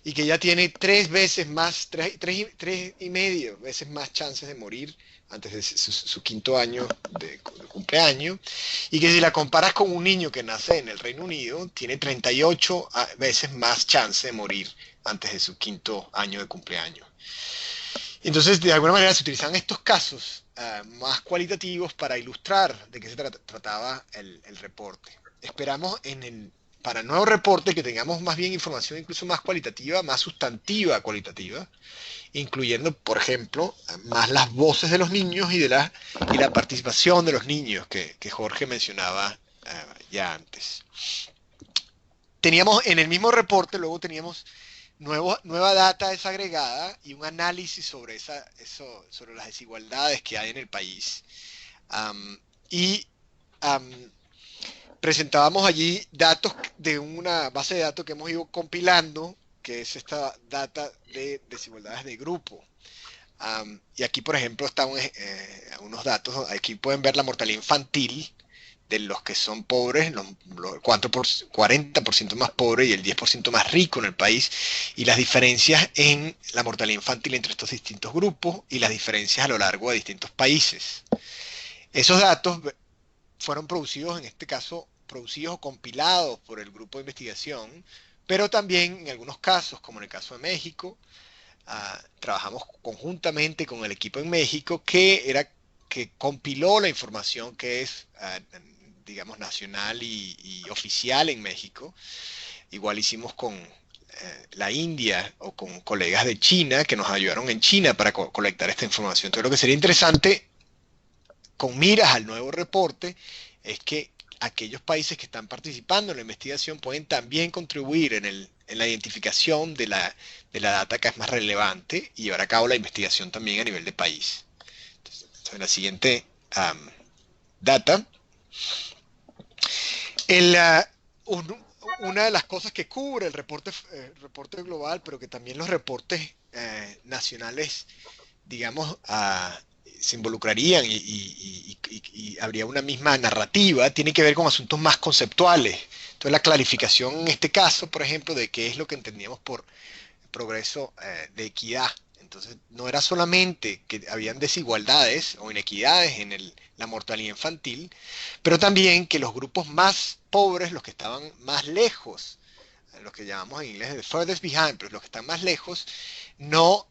y que ya tiene 3 veces más, 3,5 veces más chances de morir antes de su quinto año de cumpleaños, y que si la comparas con un niño que nace en el Reino Unido, tiene 38 veces más chance de morir antes de su quinto año de cumpleaños. Entonces, de alguna manera se utilizan estos casos más cualitativos para ilustrar de qué se trataba el reporte. Esperamos para el nuevo reporte que tengamos más bien información incluso más cualitativa, más sustantiva cualitativa, incluyendo, por ejemplo, más las voces de los niños y la participación de los niños que Jorge mencionaba ya antes. Teníamos en el mismo reporte, luego teníamos nueva data desagregada y un análisis sobre las desigualdades que hay en el país. Presentábamos allí datos de una base de datos que hemos ido compilando, que es esta data de desigualdades de grupo. Y aquí, por ejemplo, están unos datos. Aquí pueden ver la mortalidad infantil de los que son pobres, los 40% más pobres y el 10% más rico en el país, y las diferencias en la mortalidad infantil entre estos distintos grupos y las diferencias a lo largo de distintos países. Esos datos fueron producidos, en este caso, producidos o compilados por el grupo de investigación, pero también en algunos casos, como en el caso de México, trabajamos conjuntamente con el equipo en México que compiló la información que es, digamos, nacional y oficial en México. Igual hicimos con la India o con colegas de China que nos ayudaron en China para colectar esta información. Entonces, lo que sería interesante, con miras al nuevo reporte, es que aquellos países que están participando en la investigación pueden también contribuir en la identificación de la data que es más relevante y llevar a cabo la investigación también a nivel de país. Entonces, en la siguiente data, una de las cosas que cubre el reporte global, pero que también los reportes nacionales, digamos, se involucrarían y habría una misma narrativa, tiene que ver con asuntos más conceptuales. Entonces, la clarificación en este caso, por ejemplo, de qué es lo que entendíamos por progreso de equidad. Entonces, no era solamente que habían desigualdades o inequidades en la mortalidad infantil, pero también que los grupos más pobres, los que estaban más lejos, los que llamamos en inglés the furthest behind, pero los que están más lejos, no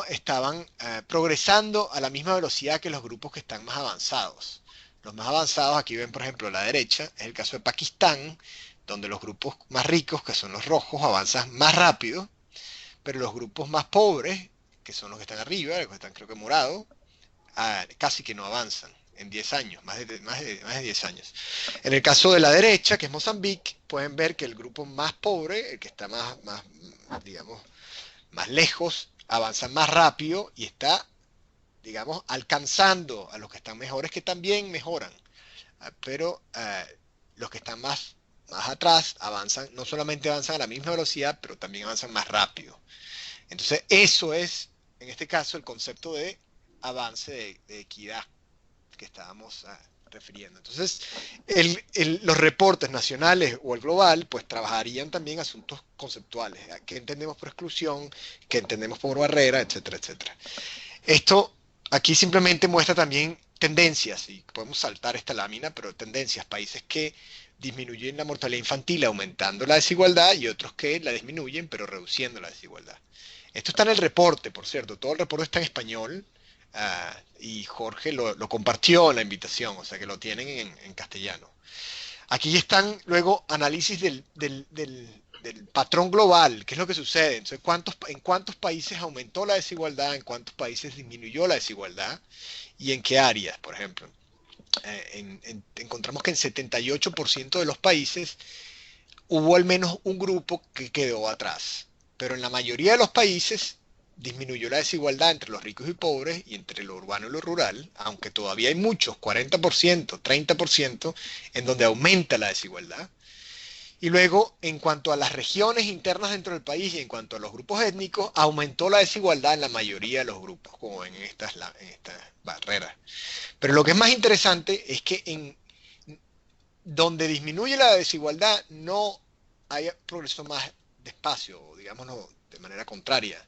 estaban progresando a la misma velocidad que los grupos que están más avanzados. Los más avanzados, aquí ven por ejemplo a la derecha, es el caso de Pakistán, donde los grupos más ricos, que son los rojos, avanzan más rápido, pero los grupos más pobres, que son los que están arriba, los que están creo que morados, casi que no avanzan en 10 años, más de 10 años. En el caso de la derecha, que es Mozambique, pueden ver que el grupo más pobre, el que está digamos, más lejos, avanza más rápido y está, digamos, alcanzando a los que están mejores, que también mejoran. Pero los que están más atrás no solamente avanzan a la misma velocidad, pero también avanzan más rápido. Entonces, eso es, en este caso, el concepto de avance de equidad que estábamos refiriendo. Entonces, los reportes nacionales o el global, pues trabajarían también asuntos conceptuales. ¿Qué entendemos por exclusión? ¿Qué entendemos por barrera? Etcétera, etcétera. Esto aquí simplemente muestra también tendencias, y podemos saltar esta lámina, pero tendencias, países que disminuyen la mortalidad infantil aumentando la desigualdad y otros que la disminuyen pero reduciendo la desigualdad. Esto está en el reporte, por cierto, todo el reporte está en español. Y Jorge lo compartió en la invitación, o sea que lo tienen en castellano. Aquí están luego análisis del patrón global, qué es lo que sucede. Entonces, en cuántos países aumentó la desigualdad, en cuántos países disminuyó la desigualdad y en qué áreas, por ejemplo. Encontramos que en 78% de los países hubo al menos un grupo que quedó atrás, pero en la mayoría de los países disminuyó la desigualdad entre los ricos y pobres y entre lo urbano y lo rural, aunque todavía hay muchos, 40%, 30%, en donde aumenta la desigualdad. Y luego, en cuanto a las regiones internas dentro del país y en cuanto a los grupos étnicos, aumentó la desigualdad en la mayoría de los grupos, como ven en estas barreras. Pero lo que es más interesante es que en donde disminuye la desigualdad no hay progreso más despacio, o digámoslo de manera contraria.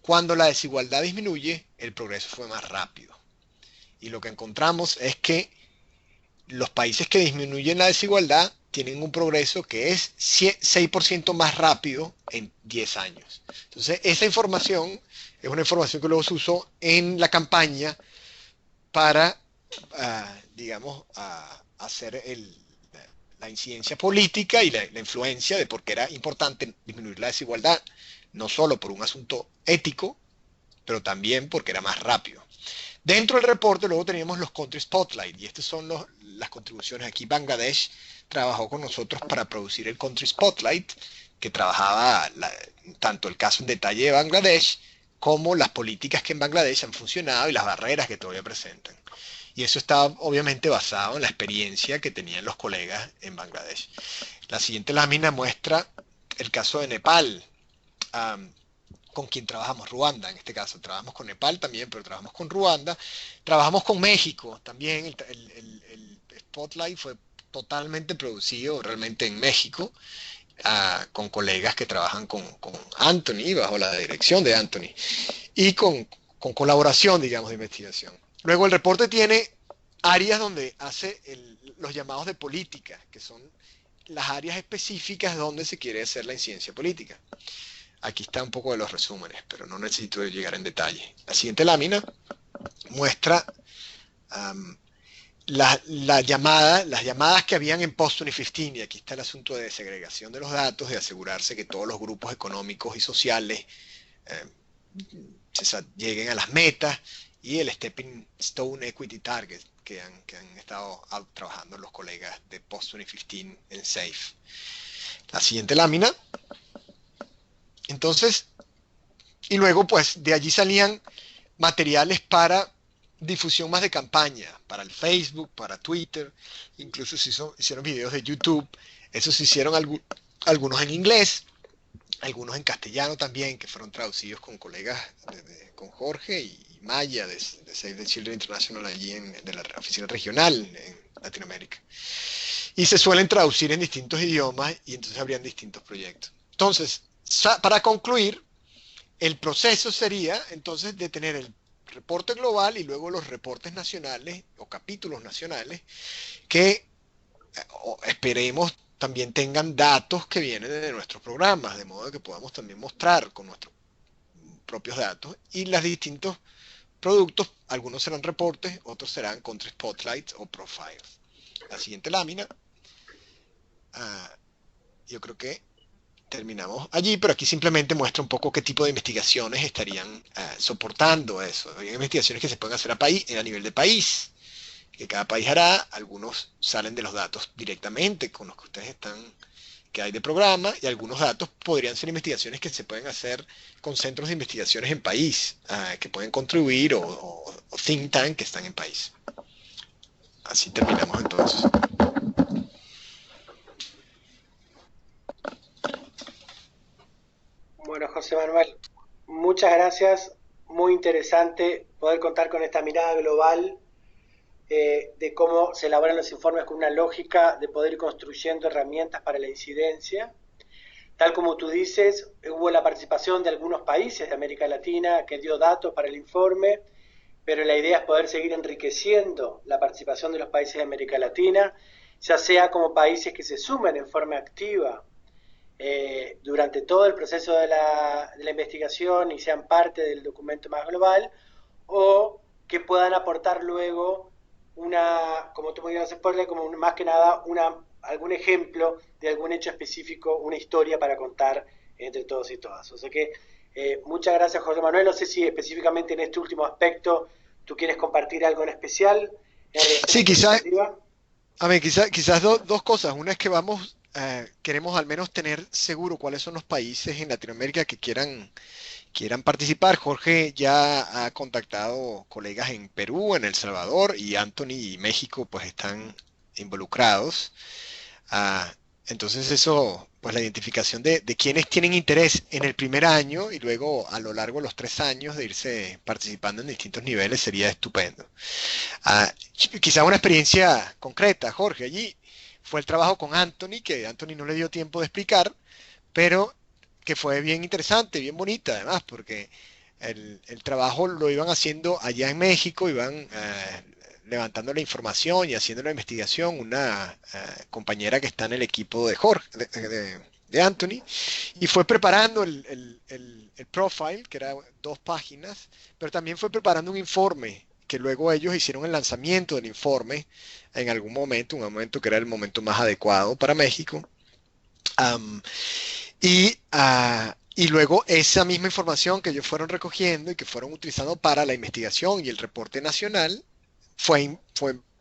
Cuando la desigualdad disminuye, el progreso fue más rápido. Y lo que encontramos es que los países que disminuyen la desigualdad tienen un progreso que es 6% más rápido en 10 años. Entonces, esa información es una información que luego se usó en la campaña para, digamos, hacer la incidencia política y la influencia de por qué era importante disminuir la desigualdad, no solo por un asunto ético, pero también porque era más rápido. Dentro del reporte luego teníamos los Country Spotlight, y estas son las contribuciones. Aquí Bangladesh trabajó con nosotros para producir el Country Spotlight, que trabajaba tanto el caso en detalle de Bangladesh como las políticas que en Bangladesh han funcionado y las barreras que todavía presentan. Y eso está obviamente basado en la experiencia que tenían los colegas en Bangladesh. La siguiente lámina muestra el caso de Nepal, con quien trabajamos, Ruanda en este caso. Trabajamos con Nepal también, pero trabajamos con Ruanda. Trabajamos con México también. El Spotlight fue totalmente producido realmente en México, con colegas que trabajan con Anthony, bajo la dirección de Anthony, y con colaboración, digamos, de investigación. Luego el reporte tiene áreas donde hace los llamados de política, que son las áreas específicas donde se quiere hacer la incidencia política. Aquí está un poco de los resúmenes, pero no necesito llegar en detalle. La siguiente lámina muestra las llamadas que habían en post-2015, y aquí está el asunto de segregación de los datos, de asegurarse que todos los grupos económicos y sociales lleguen a las metas, y el Stepping Stone Equity Target que han estado trabajando los colegas de post-2015 en SAFE. La siguiente lámina. Entonces, y luego pues de allí salían materiales para difusión más de campaña, para el Facebook, para Twitter, incluso se hicieron videos de YouTube. Esos se hicieron algunos en inglés, algunos en castellano también, que fueron traducidos con colegas, con Jorge y Maya de Save the Children International allí de la oficina regional en Latinoamérica. Y se suelen traducir en distintos idiomas, y entonces habrían distintos proyectos. Entonces, para concluir, el proceso sería entonces de tener el reporte global y luego los reportes nacionales o capítulos nacionales que esperemos también tengan datos que vienen de nuestros programas, de modo que podamos también mostrar con nuestros propios datos, y los distintos productos, algunos serán reportes, otros serán country spotlights o profiles. La siguiente lámina, yo creo que terminamos allí, pero aquí simplemente muestra un poco qué tipo de investigaciones estarían soportando eso. Hay investigaciones que se pueden hacer a nivel de país, que cada país hará. Algunos salen de los datos directamente con los que ustedes están, que hay de programa, y algunos datos podrían ser investigaciones que se pueden hacer con centros de investigaciones en país, que pueden contribuir, o think tank que están en país. Así terminamos entonces. Bueno, José Manuel, muchas gracias. Muy interesante poder contar con esta mirada global de cómo se elaboran los informes con una lógica de poder ir construyendo herramientas para la incidencia. Tal como tú dices, hubo la participación de algunos países de América Latina que dio datos para el informe, pero la idea es poder seguir enriqueciendo la participación de los países de América Latina, ya sea como países que se sumen en forma activa durante todo el proceso de la investigación y sean parte del documento más global, o que puedan aportar luego como tú me ibas a exponer, como más que nada algún ejemplo de algún hecho específico, una historia para contar entre todos y todas. O sea que muchas gracias, José Manuel. No sé si específicamente en este último aspecto tú quieres compartir algo en especial. Sí, quizás dos cosas. Una es que queremos al menos tener seguro cuáles son los países en Latinoamérica que quieran participar. Jorge ya ha contactado colegas en Perú, en El Salvador, y Anthony y México pues están involucrados. Entonces eso, pues la identificación de quienes tienen interés en el primer año y luego a lo largo de los 3 años de irse participando en distintos niveles sería estupendo. Quizá una experiencia concreta, Jorge, allí fue el trabajo con Anthony, que Anthony no le dio tiempo de explicar, pero que fue bien interesante, bien bonita además, porque el trabajo lo iban haciendo allá en México, iban levantando la información y haciendo la investigación una compañera que está en el equipo de Jorge, de Anthony, y fue preparando el profile, que era 2 páginas, pero también fue preparando un informe, que luego ellos hicieron el lanzamiento del informe en algún momento, un momento que era el momento más adecuado para México. Um, y luego esa misma información que ellos fueron recogiendo y que fueron utilizando para la investigación y el reporte nacional fue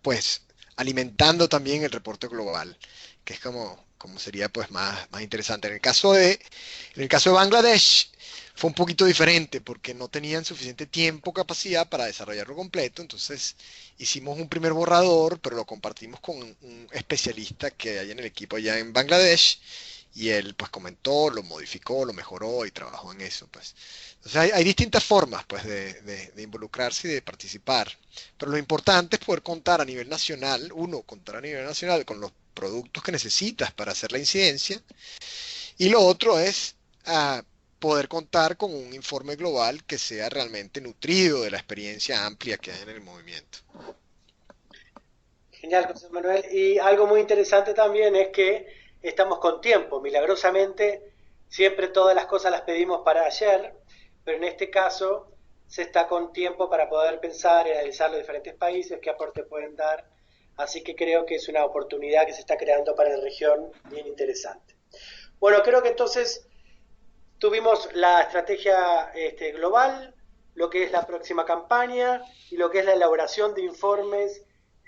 pues alimentando también el reporte global, que es como sería pues más interesante. En el caso de Bangladesh fue un poquito diferente porque no tenían suficiente tiempo, capacidad para desarrollarlo completo, entonces hicimos un primer borrador, pero lo compartimos con un especialista que hay en el equipo allá en Bangladesh y él pues comentó, lo modificó, lo mejoró y trabajó en eso, pues. Entonces hay distintas formas pues de involucrarse y de participar, pero lo importante es poder contar a nivel nacional, contar a nivel nacional con los productos que necesitas para hacer la incidencia, y lo otro es poder contar con un informe global que sea realmente nutrido de la experiencia amplia que hay en el movimiento. Genial, José Manuel. Y algo muy interesante también es que estamos con tiempo. Milagrosamente, siempre todas las cosas las pedimos para ayer, pero en este caso se está con tiempo para poder pensar y analizar los diferentes países, qué aporte pueden dar. Así que creo que es una oportunidad que se está creando para la región bien interesante. Bueno, creo que entonces tuvimos la estrategia global, lo que es la próxima campaña y lo que es la elaboración de informes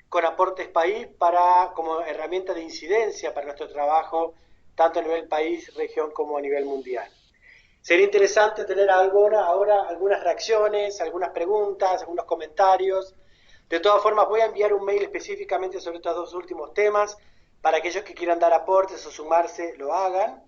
con aportes país como herramienta de incidencia para nuestro trabajo, tanto a nivel país, región, como a nivel mundial. Sería interesante tener ahora algunas reacciones, algunas preguntas, algunos comentarios. De todas formas, voy a enviar un mail específicamente sobre estos 2 últimos temas para aquellos que quieran dar aportes o sumarse, lo hagan.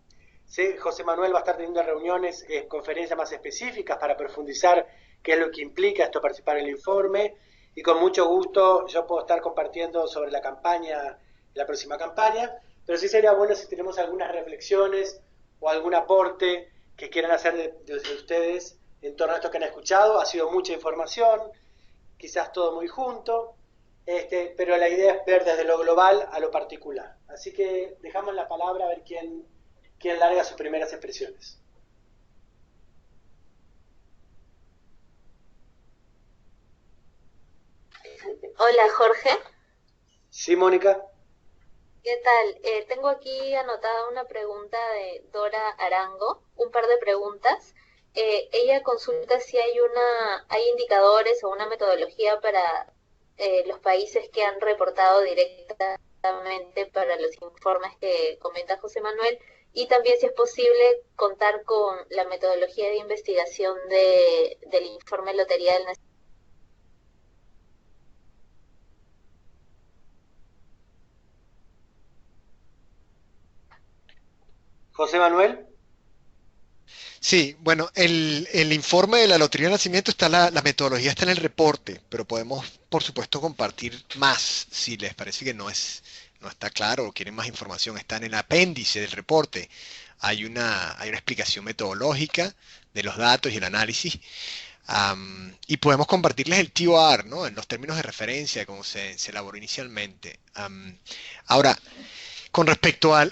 Sí, José Manuel va a estar teniendo reuniones, conferencias más específicas para profundizar qué es lo que implica esto, participar en el informe, y con mucho gusto yo puedo estar compartiendo sobre la campaña, la próxima campaña, pero sí sería bueno si tenemos algunas reflexiones o algún aporte que quieran hacer desde ustedes en torno a esto que han escuchado. Ha sido mucha información, quizás todo muy junto, pero la idea es ver desde lo global a lo particular. Así que dejamos la palabra a ver quién larga sus primeras expresiones. Hola, Jorge. Sí, Mónica. ¿Qué tal? Tengo aquí anotada una pregunta de Dora Arango, un par de preguntas. Ella consulta si hay indicadores o una metodología para los países que han reportado directamente para los informes que comenta José Manuel, y también si es posible contar con la metodología de investigación del informe Lotería del Nacimiento. José Manuel. Sí, bueno, el informe de la Lotería de Nacimiento la metodología está en el reporte, pero podemos, por supuesto, compartir más si les parece que no está claro o quieren más información. Está en el apéndice del reporte. Hay una explicación metodológica de los datos y el análisis. Y podemos compartirles el TOR, ¿no? En los términos de referencia, como se elaboró inicialmente. Ahora, con respecto a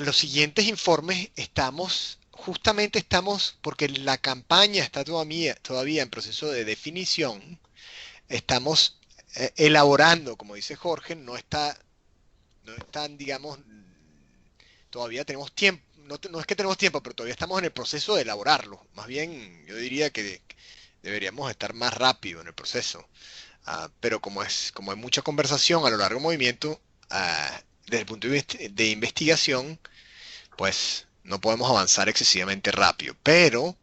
los siguientes informes, porque la campaña está todavía en proceso de definición, estamos elaborando, como dice Jorge, no están, digamos, todavía tenemos tiempo, no es que tenemos tiempo, pero todavía estamos en el proceso de elaborarlo. Más bien, yo diría que deberíamos estar más rápido en el proceso. Pero como hay mucha conversación a lo largo del movimiento, desde el punto de investigación, pues no podemos avanzar excesivamente rápido. Pero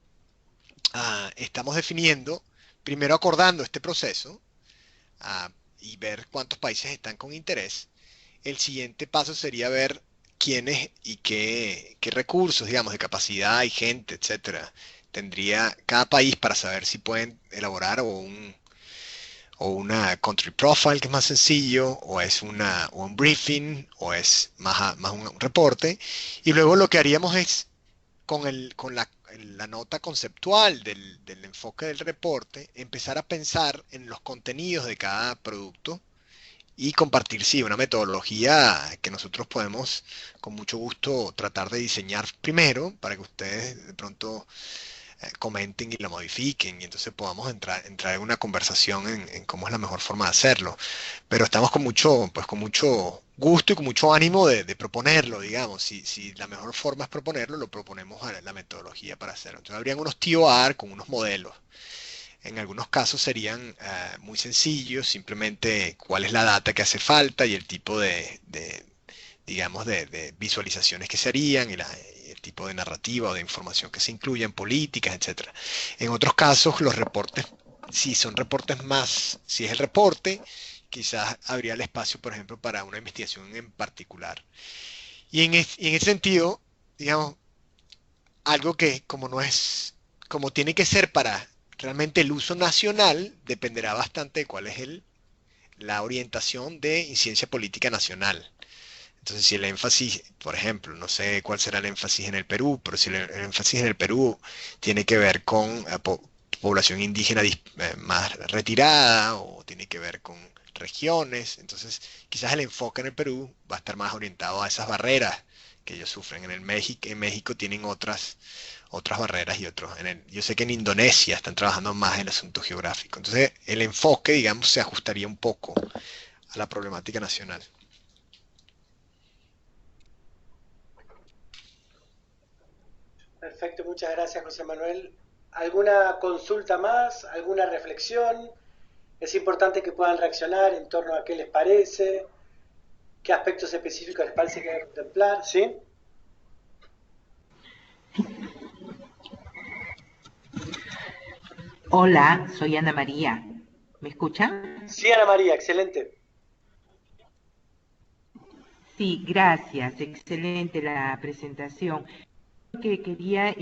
estamos definiendo, primero acordando este proceso y ver cuántos países están con interés. El siguiente paso sería ver quiénes y qué recursos, digamos, de capacidad y gente, etcétera, tendría cada país para saber si pueden elaborar una country profile, que es más sencillo, o es un briefing, o es más un reporte. Y luego lo que haríamos es la nota conceptual del enfoque del reporte, empezar a pensar en los contenidos de cada producto y compartir, sí, una metodología que nosotros podemos con mucho gusto tratar de diseñar primero para que ustedes de pronto comenten y la modifiquen y entonces podamos entrar en una conversación en cómo es la mejor forma de hacerlo. Pero estamos con mucho gusto y con mucho ánimo de proponerlo, digamos. Si la mejor forma es proponerlo, lo proponemos a la metodología para hacerlo. Entonces habrían unos TOR con unos modelos. En algunos casos serían muy sencillos, simplemente cuál es la data que hace falta y el tipo digamos, de visualizaciones que se harían y el tipo de narrativa o de información que se incluye en políticas, etcétera. En otros casos, los reportes, si son reportes más, si es el reporte, quizás habría el espacio, por ejemplo, para una investigación en particular. Y en ese sentido, digamos, algo que como tiene que ser para realmente el uso nacional, dependerá bastante de cuál es la orientación de ciencia política nacional. Entonces, si el énfasis, por ejemplo, no sé cuál será el énfasis en el Perú, pero si el énfasis en el Perú tiene que ver con población indígena más retirada o tiene que ver con regiones, entonces quizás el enfoque en el Perú va a estar más orientado a esas barreras que ellos sufren. En México tienen otras barreras y otros. Yo sé que en Indonesia están trabajando más en el asunto geográfico. Entonces, el enfoque, digamos, se ajustaría un poco a la problemática nacional. Perfecto, muchas gracias, José Manuel. ¿Alguna consulta más? ¿Alguna reflexión? Es importante que puedan reaccionar en torno a qué les parece, qué aspectos específicos les parece que hay que contemplar, ¿sí? Hola, soy Ana María. ¿Me escuchan? Sí, Ana María, excelente. Sí, gracias. Excelente la presentación. Lo que quería,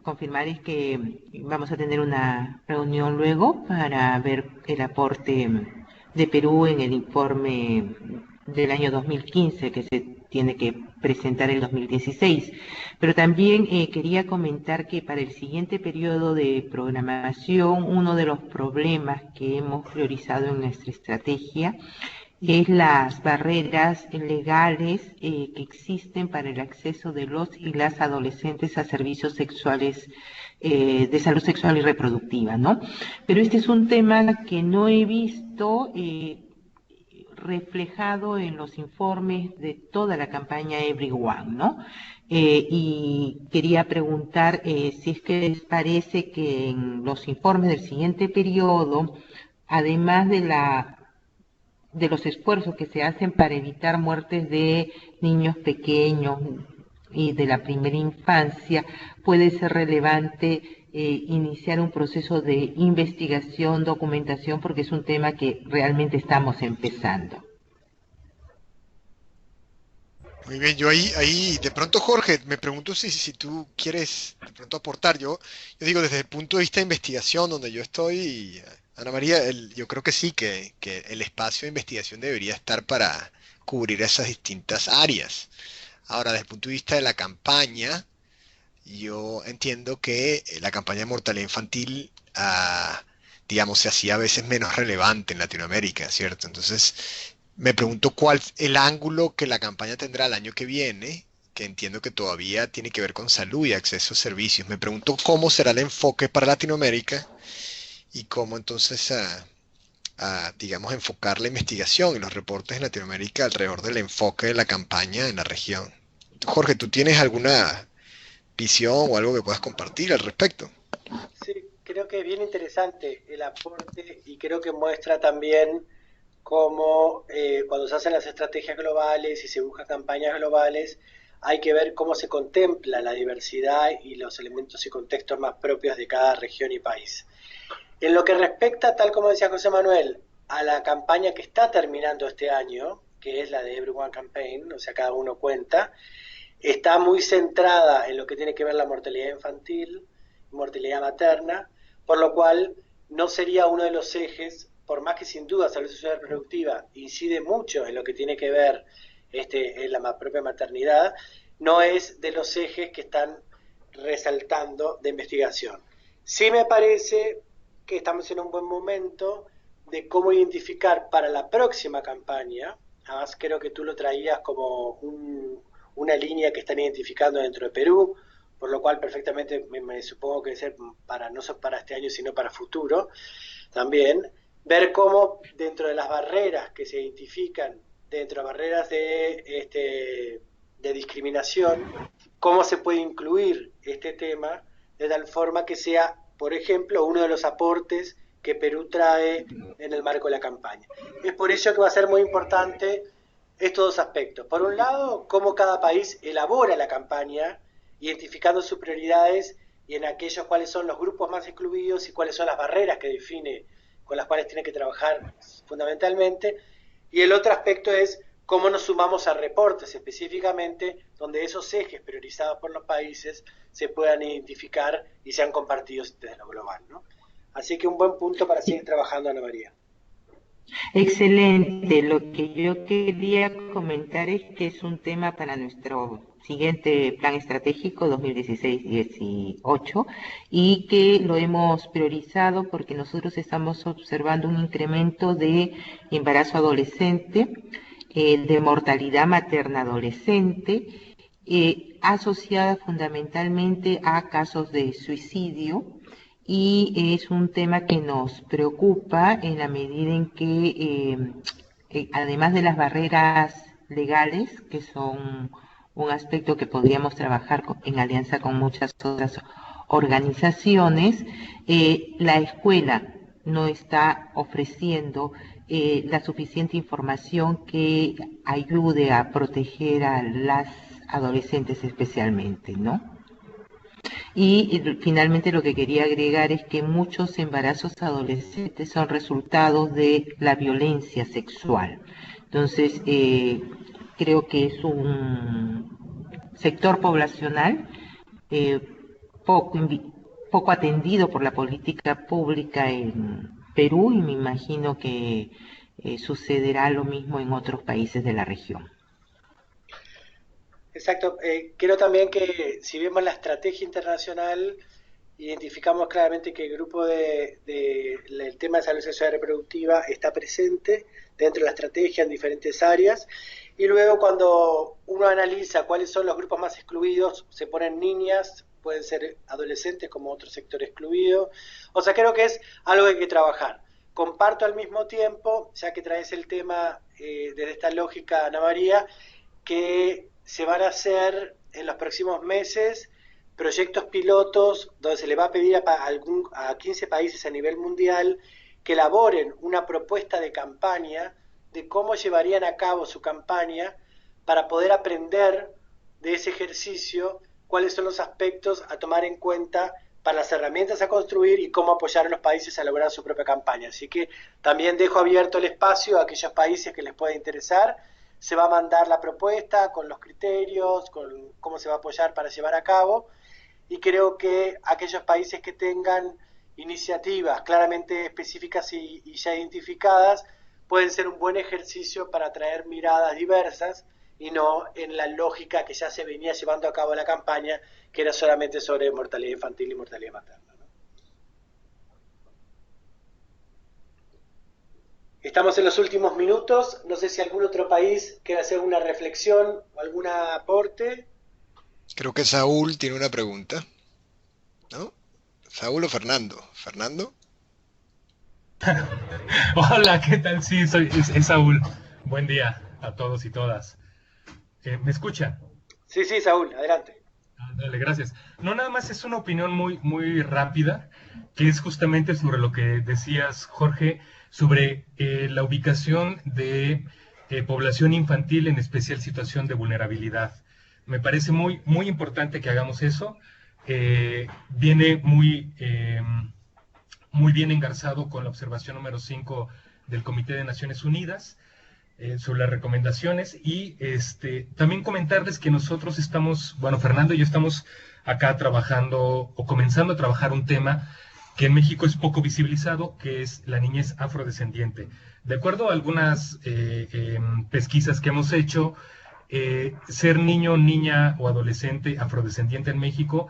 confirmar es que vamos a tener una reunión luego para ver el aporte de Perú en el informe del año 2015 que se tiene que presentar el 2016. Pero también quería comentar que para el siguiente periodo de programación, uno de los problemas que hemos priorizado en nuestra estrategia es las barreras legales que existen para el acceso de los y las adolescentes a servicios sexuales de salud sexual y reproductiva, ¿no? Pero este es un tema que no he visto reflejado en los informes de toda la campaña Everyone, ¿no? Y quería preguntar si es que les parece que en los informes del siguiente periodo, además de los esfuerzos que se hacen para evitar muertes de niños pequeños y de la primera infancia, puede ser relevante iniciar un proceso de investigación, documentación, porque es un tema que realmente estamos empezando. Muy bien, yo ahí, de pronto, Jorge, me pregunto si tú quieres de pronto aportar. Yo digo, desde el punto de vista de investigación, donde yo estoy, Ana María, yo creo que sí, que el espacio de investigación debería estar para cubrir esas distintas áreas. Ahora, desde el punto de vista de la campaña, yo entiendo que la campaña de mortalidad infantil, digamos, se hacía a veces menos relevante en Latinoamérica, ¿cierto? Entonces, me pregunto cuál el ángulo que la campaña tendrá el año que viene, que entiendo que todavía tiene que ver con salud y acceso a servicios. Me pregunto cómo será el enfoque para Latinoamérica y cómo entonces, digamos, enfocar la investigación y los reportes en Latinoamérica alrededor del enfoque de la campaña en la región. Jorge, ¿tú tienes alguna visión o algo que puedas compartir al respecto? Sí, creo que es bien interesante el aporte y creo que muestra también cómo cuando se hacen las estrategias globales y se buscan campañas globales, hay que ver cómo se contempla la diversidad y los elementos y contextos más propios de cada región y país. En lo que respecta, tal como decía José Manuel, a la campaña que está terminando este año, que es la de Everyone Campaign, o sea, cada uno cuenta, está muy centrada en lo que tiene que ver la mortalidad infantil, mortalidad materna, por lo cual no sería uno de los ejes, por más que sin duda salud sexual y reproductiva incide mucho en lo que tiene que ver en la propia maternidad, no es de los ejes que están resaltando de investigación. Sí me parece que estamos en un buen momento de cómo identificar para la próxima campaña, además creo que tú lo traías como una línea que están identificando dentro de Perú, por lo cual perfectamente me supongo que debe ser para, no solo para este año, sino para futuro, también, ver cómo dentro de las barreras que se identifican, dentro de barreras de discriminación, cómo se puede incluir este tema de tal forma que sea, por ejemplo, uno de los aportes que Perú trae en el marco de la campaña. Es por eso que va a ser muy importante estos dos aspectos. Por un lado, cómo cada país elabora la campaña, identificando sus prioridades y en aquellos cuáles son los grupos más excluidos y cuáles son las barreras que define, con las cuales tiene que trabajar fundamentalmente. Y el otro aspecto es cómo nos sumamos a reportes específicamente donde esos ejes priorizados por los países se puedan identificar y sean compartidos desde lo global, ¿no? Así que un buen punto para seguir trabajando, Ana María. Excelente. Lo que yo quería comentar es que es un tema para nuestro siguiente plan estratégico 2016-18 y que lo hemos priorizado porque nosotros estamos observando un incremento de embarazo adolescente, de mortalidad materna adolescente, asociada fundamentalmente a casos de suicidio. Y es un tema que nos preocupa en la medida en que, además de las barreras legales, que son un aspecto que podríamos trabajar en alianza con muchas otras organizaciones, la escuela no está ofreciendo la suficiente información que ayude a proteger a las adolescentes especialmente, ¿no? Y finalmente lo que quería agregar es que muchos embarazos adolescentes son resultados de la violencia sexual. Entonces, creo que es un sector poblacional poco atendido por la política pública en Perú y me imagino que sucederá lo mismo en otros países de la región. Exacto. Creo también que si vemos la estrategia internacional, identificamos claramente que el grupo el tema de salud sexual y reproductiva está presente dentro de la estrategia en diferentes áreas. Y luego cuando uno analiza cuáles son los grupos más excluidos, se ponen niñas, pueden ser adolescentes como otro sector excluido. O sea, creo que es algo que hay que trabajar. Comparto al mismo tiempo, ya que traes el tema desde esta lógica, Ana María, que se van a hacer en los próximos meses proyectos pilotos donde se le va a pedir a 15 países a nivel mundial que elaboren una propuesta de campaña de cómo llevarían a cabo su campaña para poder aprender de ese ejercicio cuáles son los aspectos a tomar en cuenta para las herramientas a construir y cómo apoyar a los países a lograr su propia campaña. Así que también dejo abierto el espacio a aquellos países que les pueda interesar. Se va a mandar la propuesta con los criterios, con cómo se va a apoyar para llevar a cabo, y creo que aquellos países que tengan iniciativas claramente específicas y ya identificadas pueden ser un buen ejercicio para traer miradas diversas y no en la lógica que ya se venía llevando a cabo la campaña, que era solamente sobre mortalidad infantil y mortalidad materna. Estamos en los últimos minutos, no sé si algún otro país quiere hacer una reflexión o algún aporte. Creo que Saúl tiene una pregunta, ¿no? ¿Saúl o Fernando? ¿Fernando? Hola, ¿qué tal? Sí, es Saúl. Buen día a todos y todas. ¿Me escuchan? Sí, Saúl, adelante. Dale, gracias. No, nada más es una opinión muy rápida, que es justamente sobre lo que decías, Jorge, sobre la ubicación de población infantil en especial situación de vulnerabilidad. Me parece muy importante que hagamos eso. Viene muy bien engarzado con la observación número 5 del Comité de Naciones Unidas sobre las recomendaciones y también comentarles que nosotros estamos, Fernando y yo estamos acá trabajando o comenzando a trabajar un tema que en México es poco visibilizado, que es la niñez afrodescendiente. De acuerdo a algunas pesquisas que hemos hecho, ser niño, niña o adolescente afrodescendiente en México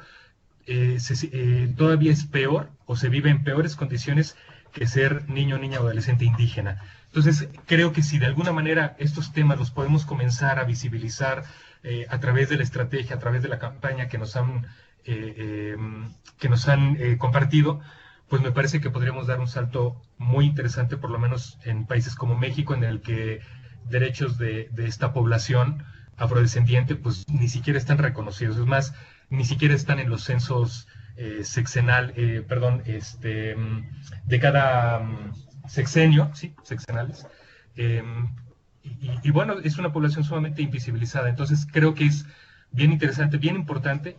todavía es peor o se vive en peores condiciones que ser niño, niña o adolescente indígena. Entonces, creo que si de alguna manera estos temas los podemos comenzar a visibilizar a través de la estrategia, a través de la campaña que nos han compartido, pues me parece que podríamos dar un salto muy interesante, por lo menos en países como México, en el que derechos de esta población afrodescendiente pues ni siquiera están reconocidos. Es más, ni siquiera están en los censos de cada sexenio, sí, sexenales. Y bueno, es una población sumamente invisibilizada. Entonces creo que es bien interesante, bien importante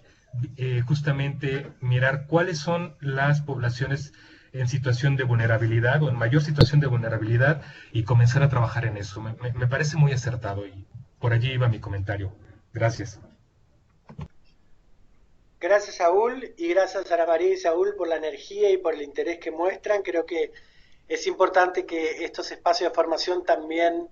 justamente mirar cuáles son las poblaciones en situación de vulnerabilidad o en mayor situación de vulnerabilidad y comenzar a trabajar en eso. Me parece muy acertado y por allí iba mi comentario. Gracias. Gracias, Saúl, y gracias a Ana María y Saúl por la energía y por el interés que muestran. Creo que es importante que estos espacios de formación también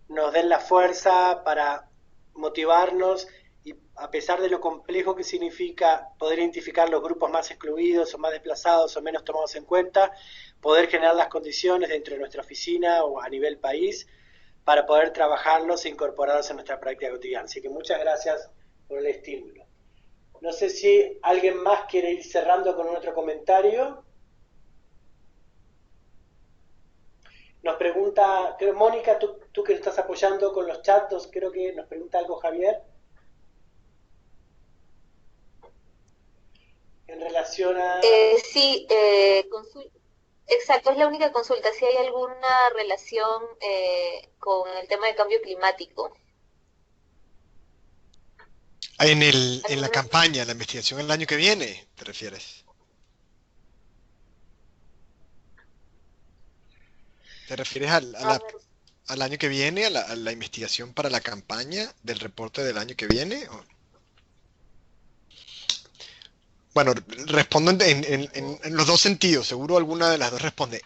nos den la fuerza para motivarnos y, a pesar de lo complejo que significa poder identificar los grupos más excluidos o más desplazados o menos tomados en cuenta, poder generar las condiciones dentro de nuestra oficina o a nivel país para poder trabajarlos e incorporarlos en nuestra práctica cotidiana. Así que muchas gracias por el estímulo. No sé si alguien más quiere ir cerrando con otro comentario. Nos pregunta, creo, Mónica, tú que estás apoyando con los chats, creo que nos pregunta algo Javier. En relación a... Sí, exacto, es la única consulta, si hay alguna relación con el tema de cambio climático. En la campaña, la investigación el año que viene, ¿te refieres? ¿Te refieres al año que viene, a la investigación para la campaña del reporte del año que viene? Bueno, respondo en los dos sentidos, seguro alguna de las dos responde.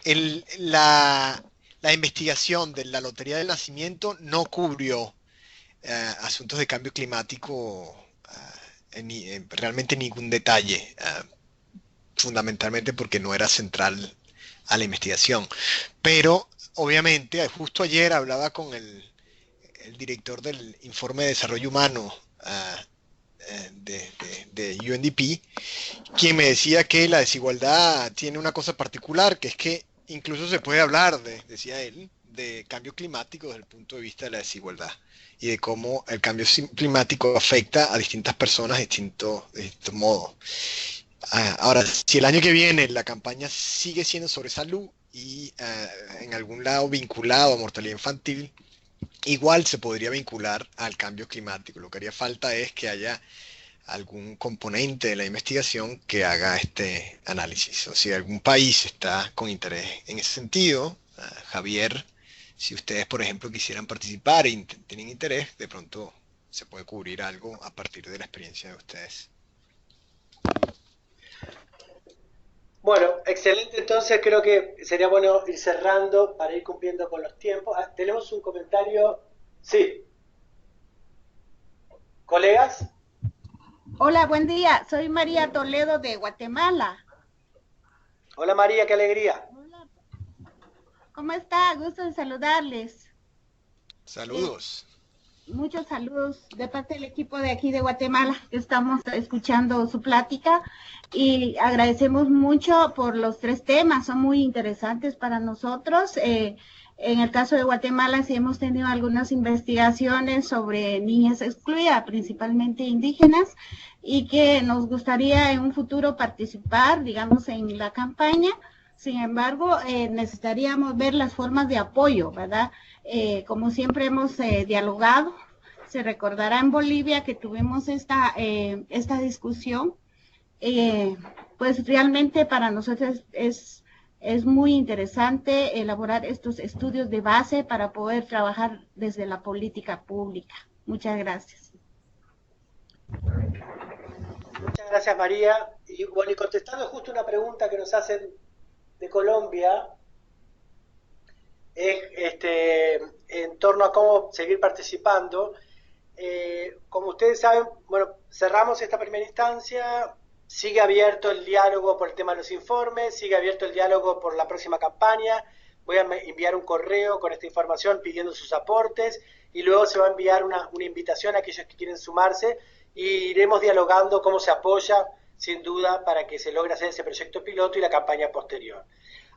La investigación de la Lotería del Nacimiento no cubrió asuntos de cambio climático realmente ningún detalle, fundamentalmente porque no era central a la investigación. Pero, obviamente, justo ayer hablaba con el director del Informe de Desarrollo Humano de UNDP, quien me decía que la desigualdad tiene una cosa particular, que es que incluso se puede hablar, decía él, de cambio climático desde el punto de vista de la desigualdad y de cómo el cambio climático afecta a distintas personas de distintos modos. Ahora, si el año que viene la campaña sigue siendo sobre salud y en algún lado vinculado a mortalidad infantil, igual se podría vincular al cambio climático. Lo que haría falta es que haya algún componente de la investigación que haga este análisis. O si algún país está con interés en ese sentido, Javier, si ustedes, por ejemplo, quisieran participar y tienen interés, de pronto se puede cubrir algo a partir de la experiencia de ustedes. Bueno, excelente. Entonces creo que sería bueno ir cerrando para ir cumpliendo con los tiempos. Tenemos un comentario. Sí. ¿Colegas? Hola, buen día. Soy María Toledo de Guatemala. Hola María, qué alegría. Hola. ¿Cómo está? Gusto en saludarles. Saludos. Muchos saludos de parte del equipo de aquí de Guatemala, que estamos escuchando su plática y agradecemos mucho por los 3 temas, son muy interesantes para nosotros. En el caso de Guatemala sí hemos tenido algunas investigaciones sobre niñas excluidas, principalmente indígenas, y que nos gustaría en un futuro participar, digamos, en la campaña. Sin embargo, necesitaríamos ver las formas de apoyo, ¿verdad? Como siempre hemos dialogado, se recordará en Bolivia que tuvimos esta discusión, pues realmente para nosotros es muy interesante elaborar estos estudios de base para poder trabajar desde la política pública. Muchas gracias. Muchas gracias María. Y bueno, y contestando justo una pregunta que nos hacen de Colombia, en torno a cómo seguir participando. Como ustedes saben, bueno, cerramos esta primera instancia, sigue abierto el diálogo por el tema de los informes, sigue abierto el diálogo por la próxima campaña. Voy a enviar un correo con esta información pidiendo sus aportes y luego se va a enviar una invitación a aquellos que quieren sumarse y iremos dialogando cómo se apoya, sin duda, para que se logre hacer ese proyecto piloto y la campaña posterior.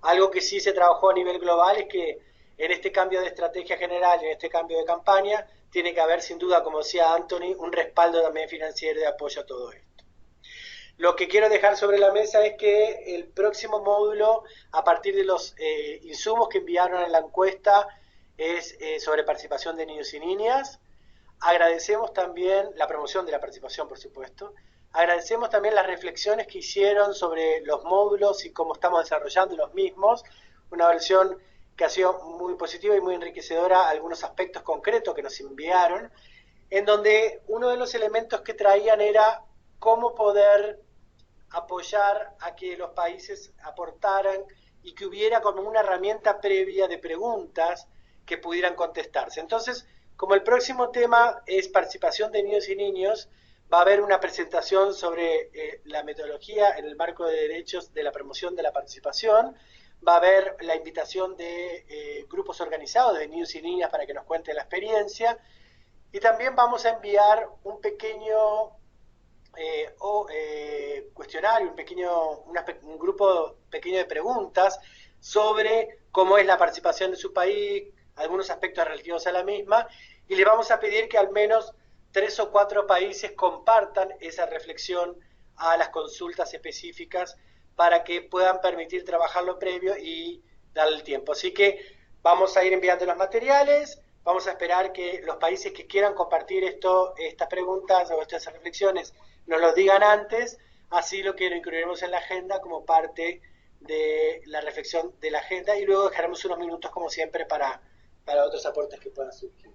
Algo que sí se trabajó a nivel global es que en este cambio de estrategia general, en este cambio de campaña, tiene que haber, sin duda, como decía Anthony, un respaldo también financiero de apoyo a todo esto. Lo que quiero dejar sobre la mesa es que el próximo módulo, a partir de los insumos que enviaron en la encuesta, es sobre participación de niños y niñas. Agradecemos también la promoción de la participación, por supuesto. Agradecemos también las reflexiones que hicieron sobre los módulos y cómo estamos desarrollando los mismos. Una versión que ha sido muy positiva y muy enriquecedora, algunos aspectos concretos que nos enviaron, en donde uno de los elementos que traían era cómo poder apoyar a que los países aportaran y que hubiera como una herramienta previa de preguntas que pudieran contestarse. Entonces, como el próximo tema es participación de niños y niños, va a haber una presentación sobre la metodología en el marco de derechos de la promoción de la participación, va a haber la invitación de grupos organizados de niños y niñas para que nos cuenten la experiencia, y también vamos a enviar un pequeño cuestionario, un grupo pequeño de preguntas sobre cómo es la participación de su país, algunos aspectos relativos a la misma, y le vamos a pedir que al menos 3 o 4 países compartan esa reflexión a las consultas específicas para que puedan permitir trabajarlo previo y darle el tiempo. Así que vamos a ir enviando los materiales, vamos a esperar que los países que quieran compartir estas preguntas o estas reflexiones nos lo digan antes, así lo incluiremos en la agenda como parte de la reflexión de la agenda y luego dejaremos unos minutos como siempre para otros aportes que puedan surgir.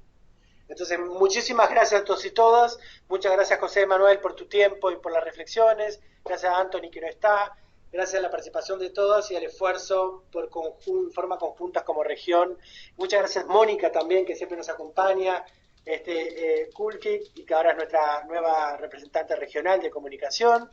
Entonces, muchísimas gracias a todos y todas, muchas gracias José Manuel por tu tiempo y por las reflexiones, gracias a Anthony que no está, gracias a la participación de todos y al esfuerzo por forma conjuntas como región. Muchas gracias Mónica también, que siempre nos acompaña, Kulkik, y que ahora es nuestra nueva representante regional de comunicación,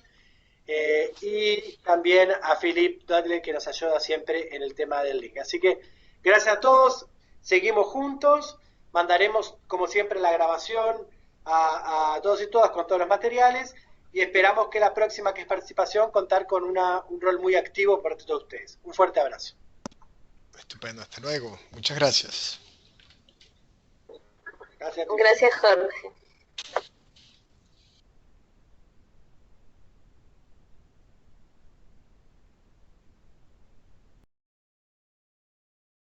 y también a Philip Dudley, que nos ayuda siempre en el tema del link. Así que gracias a todos, seguimos juntos, mandaremos como siempre la grabación a todos y todas con todos los materiales, y esperamos que la próxima, que es participación, contar con un rol muy activo por todos ustedes. Un fuerte abrazo. Estupendo, hasta luego. Muchas gracias. Gracias, Gracias, Jorge.